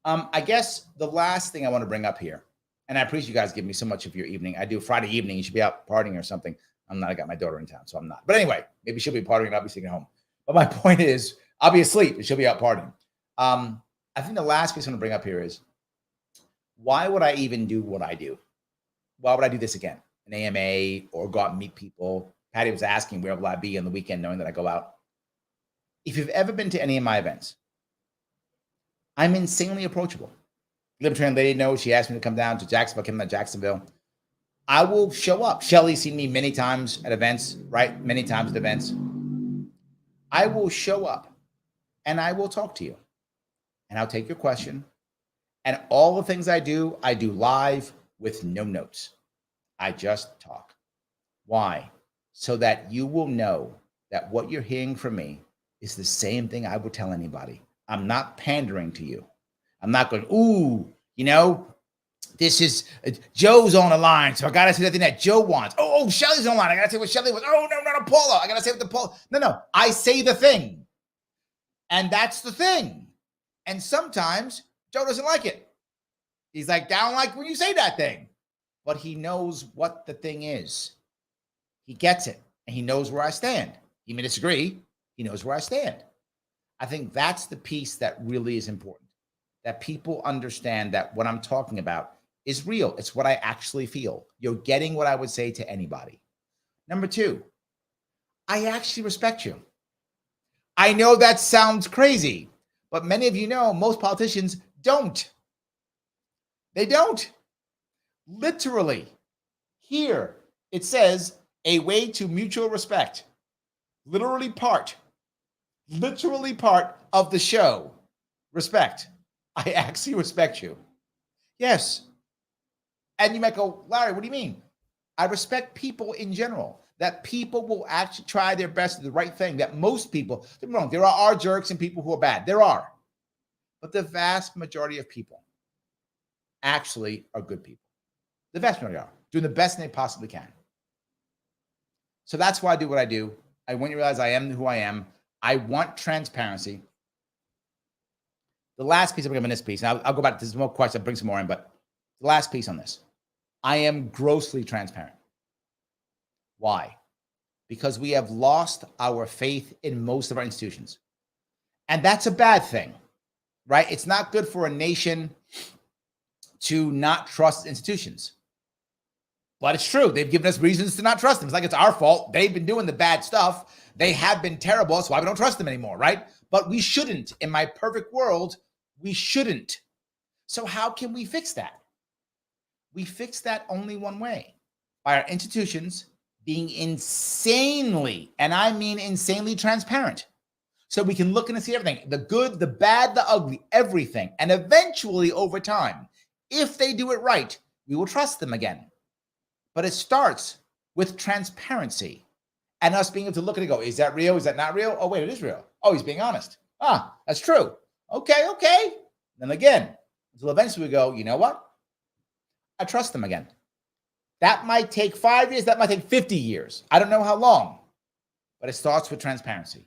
I guess the last thing I want to bring up here, and I appreciate you guys giving me so much of your evening. I do Friday evening. You should be out partying or something. I'm not. I got my daughter in town, so I'm not. But anyway, maybe she'll be partying and I'll be sitting at home. But my point is, I'll be asleep and she'll be out partying. I think the last piece I want to bring up here is, why would I even do what I do? Why would I do this again? An AMA or go out and meet people? Patty was asking, where will I be on the weekend knowing that I go out? If you've ever been to any of my events, I'm insanely approachable. Libertarian lady knows. She asked me to come down to Jacksonville. I came to Jacksonville. I will show up. Shelly's seen me many times at events, right? Many times at events. I will show up and I will talk to you and I'll take your question. And all the things I do live with no notes. I just talk. Why? So that you will know that what you're hearing from me is the same thing I would tell anybody. I'm not pandering to you. I'm not going, ooh, this is Joe's on the line, so I gotta say the thing that Joe wants. Oh, Shelly's on the line. I gotta say what Shelly wants. Oh, no, not a Paula. I gotta say what the Paula. No. I say the thing. And that's the thing. And sometimes Joe doesn't like it. He's like, I don't like when you say that thing. But he knows what the thing is. He gets it. And he knows where I stand. He may disagree. He knows where I stand. I think that's the piece that really is important. That people understand that what I'm talking about is real. It's what I actually feel. You're getting what I would say to anybody. Number two, I actually respect you. I know that sounds crazy, but many of you know most politicians don't. They don't. Literally, here it says a way to mutual respect. Literally part of the show. Respect. I actually respect you. Yes. And you might go, Larry, what do you mean? I respect people in general. That people will actually try their best to do the right thing. That most people, don't get me wrong, there are jerks and people who are bad. There are. But the vast majority of people actually are good people. The vast majority are doing the best they possibly can. So that's why I do what I do. I want you to realize I am who I am. I want transparency. The last piece, I'm going to give this piece. And I'll go back to this more questions. I'll bring some more in, but the last piece on this. I am grossly transparent. Why? Because we have lost our faith in most of our institutions. And that's a bad thing, right? It's not good for a nation to not trust institutions. But it's true. They've given us reasons to not trust them. It's like it's our fault. They've been doing the bad stuff. They have been terrible. That's why we don't trust them anymore, right? But we shouldn't. In my perfect world, we shouldn't. So how can we fix that? We fix that only one way, by our institutions being insanely, and I mean insanely transparent. So we can look and see everything, the good, the bad, the ugly, everything. And eventually over time, if they do it right, we will trust them again. But it starts with transparency and us being able to look at it and go, is that real? Is that not real? Oh, wait, it is real. Oh, he's being honest. Ah, that's true. Okay. Then again, until eventually we go, you know what? I trust them again. That might take 5 years. That might take 50 years. I don't know how long, but it starts with transparency.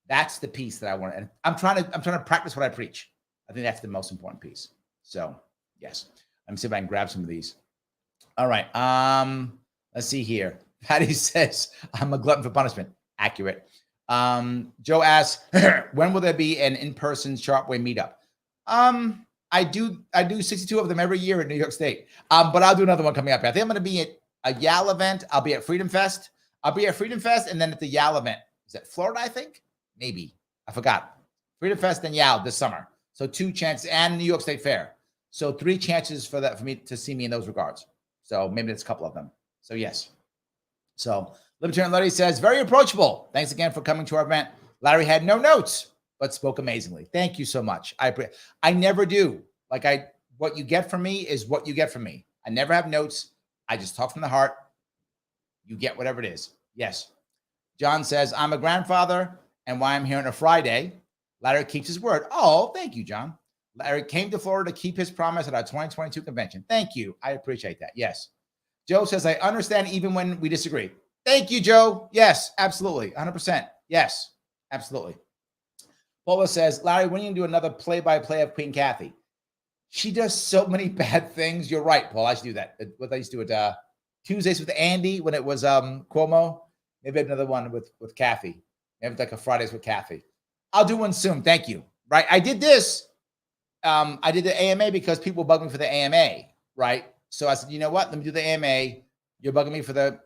That's the piece that I want. And I'm trying to practice what I preach. I think that's the most important piece. So yes, let me see if I can grab some of these. All right. Let's see here. Patty says, I'm a glutton for punishment. Accurate. Joe asks, when will there be an in-person Sharpe Way meetup? I do 62 of them every year in New York State. But I'll do another one coming up. I think I'm going to be at a YAL event. I'll be at Freedom Fest. I'll be at Freedom Fest and then at the YAL event. Is that Florida, I think? Maybe. I forgot. Freedom Fest and YAL this summer. So 2 chances, and New York State Fair. So 3 chances for me to see me in those regards. So maybe there's a couple of them. So yes. So Libertarian Larry says, very approachable. Thanks again for coming to our event. Larry had no notes, but spoke amazingly. Thank you so much. I never do. What you get from me is what you get from me. I never have notes. I just talk from the heart. You get whatever it is. Yes. John says, I'm a grandfather, and why I'm here on a Friday. Larry keeps his word. Oh, thank you, John. Larry came to Florida to keep his promise at our 2022 convention. Thank you. I appreciate that. Yes. Joe says, I understand even when we disagree. Thank you, Joe. Yes, absolutely. 100%. Yes, absolutely. Paula says, Larry, when are you going to do another play-by-play of Queen Kathy? She does so many bad things. You're right, Paul. I should do that. What I used to do it Tuesdays with Andy when it was Cuomo. Maybe another one with Kathy. Maybe like a Fridays with Kathy. I'll do one soon. Thank you. Right. I did this. I did the AMA because people bugged me for the AMA. Right. So I said, you know what? Let me do the AMA. You're bugging me for the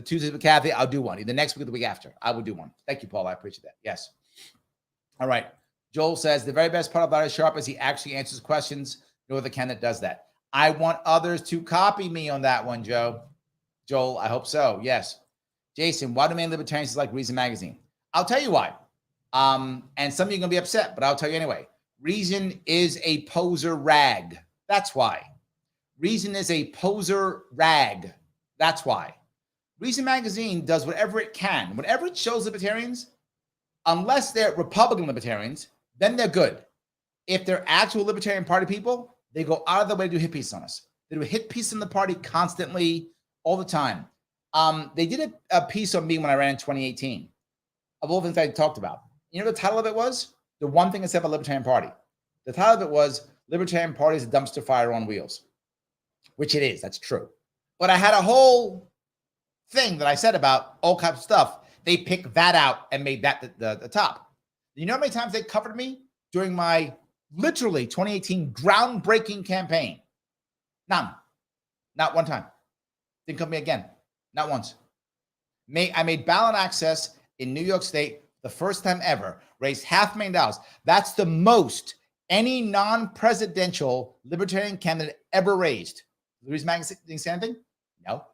Tuesdays with Kathy. I'll do one. Either next week or the week after. I will do one. Thank you, Paul. I appreciate that. Yes. All right. Joel says, the very best part of Larry Sharpe is he actually answers questions. No other candidate does that. I want others to copy me on that one, Joe. Joel, I hope so. Yes. Jason, why do many libertarians like Reason Magazine? I'll tell you why. And some of you are going to be upset, but I'll tell you anyway. Reason is a poser rag. That's why. Reason is a poser rag. That's why. Reason Magazine does whatever it can. Whenever it shows libertarians, unless they're Republican libertarians, then they're good. if they're actual Libertarian Party people, they go out of the way to do hit pieces on us. They do a hit piece in the party constantly, all the time. They did a piece on me when I ran in 2018 of all the things I talked about. You know what the title of it was? The one thing I said about Libertarian Party. The title of it was Libertarian Party is a dumpster fire on wheels, which it is. That's true. But I had a whole thing that I said about all kinds of stuff. They picked that out and made that the top. You know how many times they covered me during my literally 2018 groundbreaking campaign? None. Not one time. Didn't cover me again. Not once. I made ballot access in New York State the first time ever. Raised $500,000. That's the most any non-presidential Libertarian candidate ever raised. Reason Magazine didn't say anything? No.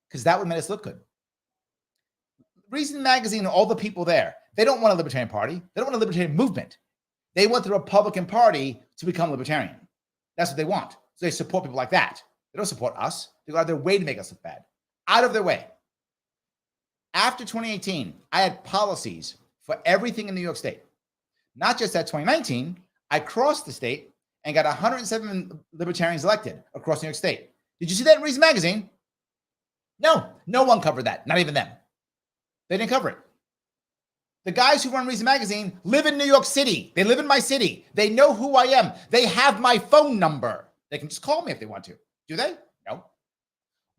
Because that would make us look good. Reason Magazine, all the people there, they don't want a Libertarian Party. They don't want a Libertarian movement. They want the Republican Party to become Libertarian. That's what they want. So they support people like that. They don't support us. They go out of their way to make us look bad. Out of their way. After 2018, I had policies for everything in New York State. Not just at 2019, I crossed the state and got 107 Libertarians elected across New York State. Did you see that in Reason Magazine? No, no one covered that. Not even them. They didn't cover it. The guys who run Reason Magazine live in New York City. They live in my city. They know who I am. They have my phone number. They can just call me if they want to. Do they? No.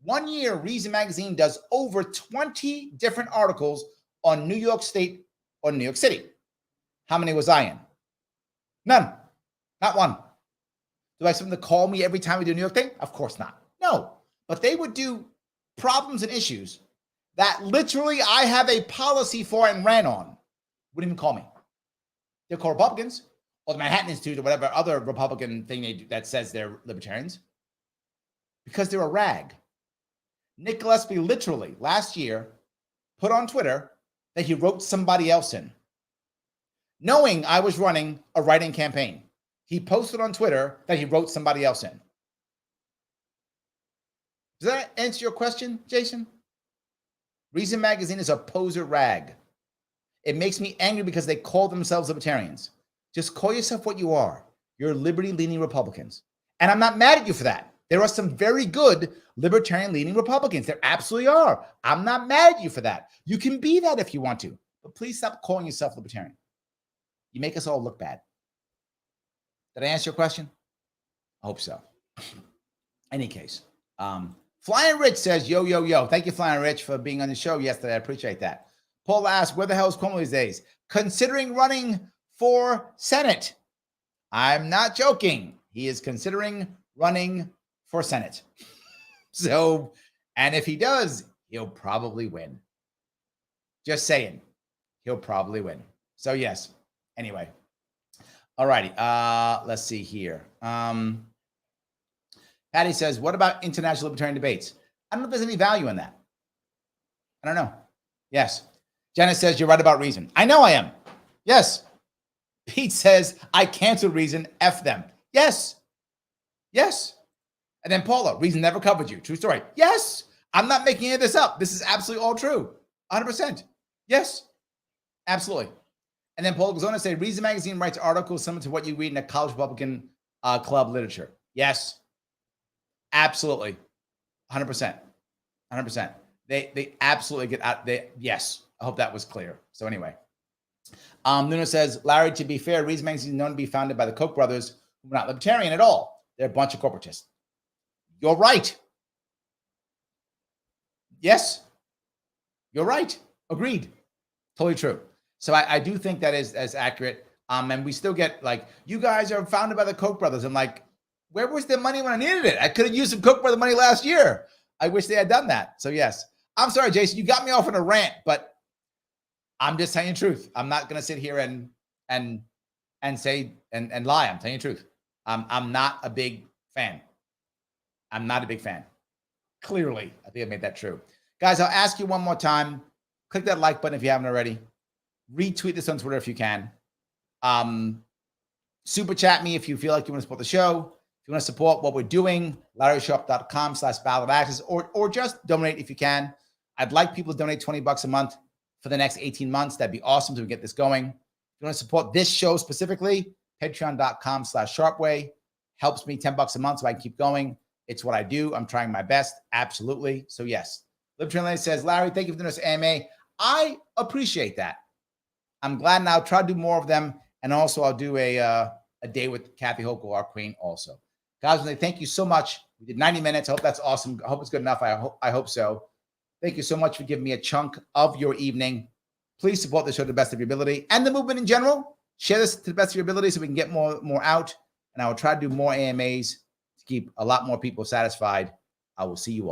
1 year, Reason Magazine does over 20 different articles on New York State or New York City. How many was I in? None. Not one. Do I have someone to call me every time we do a New York thing? Of course not. No. But they would do problems and issues that literally I have a policy for and ran on. Wouldn't even call me. They'll call Republicans or the Manhattan Institute or whatever other Republican thing they do that says they're libertarians because they're a rag. Nick Gillespie literally last year put on Twitter that he wrote somebody else in. Knowing I was running a write-in campaign, he posted on Twitter that he wrote somebody else in. Does that answer your question, Jason? Reason Magazine is a poser rag. It makes me angry because they call themselves libertarians. Just call yourself what you are. You're liberty-leaning Republicans. And I'm not mad at you for that. There are some very good libertarian-leaning Republicans. There absolutely are. I'm not mad at you for that. You can be that if you want to. But please stop calling yourself libertarian. You make us all look bad. Did I answer your question? I hope so. Any case. Flying Rich says, yo, yo, yo. Thank you, Flying Rich, for being on the show yesterday. I appreciate that. Paul asks, where the hell is Cuomo these days? Considering running for Senate. I'm not joking. He is considering running for Senate. So, and if he does, he'll probably win. Just saying. He'll probably win. So, yes. Anyway. All righty. Let's see here. Patty says, what about international libertarian debates? I don't know if there's any value in that. I don't know. Yes. Jenna says, you're right about Reason. I know I am. Yes. Pete says, I canceled Reason. F them. Yes. Yes. And then Paula, Reason never covered you. True story. Yes. I'm not making any of this up. This is absolutely all true. 100%. Yes. Absolutely. And then Paula goes on to say, Reason Magazine writes articles similar to what you read in a college Republican club literature. Yes. Absolutely. 100%. 100%. They absolutely get out. Yes. I hope that was clear. So anyway. Nuno says, Larry, to be fair, Reason Magazine is known to be founded by the Koch brothers, who are not libertarian at all. They're a bunch of corporatists. You're right. Yes. You're right. Agreed. Totally true. So I do think that is as accurate. And we still get like, you guys are founded by the Koch brothers. I'm like, where was their money when I needed it? I could have used some Koch brother money last year. I wish they had done that. So yes. I'm sorry, Jason, you got me off on a rant, but I'm just telling you the truth. I'm not going to sit here and say and lie. I'm telling you the truth. I'm not a big fan. I'm not a big fan. Clearly, I think I made that true. Guys, I'll ask you one more time. Click that like button if you haven't already. Retweet this on Twitter if you can. Super chat me if you feel like you want to support the show. If you want to support what we're doing, LarrySharpe.com/ballot access, or just donate if you can. I'd like people to donate $20 a month for the next 18 months. That'd be awesome to get this going. If you want to support this show specifically, Patreon.com/Sharpe Way. Helps me $10 a month so I can keep going. It's what I do. I'm trying my best. Absolutely. So yes. Libertarian Lady says, Larry, thank you for doing this AMA. I appreciate that. I'm glad now. Try to do more of them. And also I'll do a day with Kathy Hochul, our queen also. Guys, thank you so much. We did 90 minutes. I hope that's awesome. I hope it's good enough. I hope so. Thank you so much for giving me a chunk of your evening. Please support the show to the best of your ability and the movement in general. Share this to the best of your ability so we can get more out. And I will try to do more AMAs to keep a lot more people satisfied. I will see you all.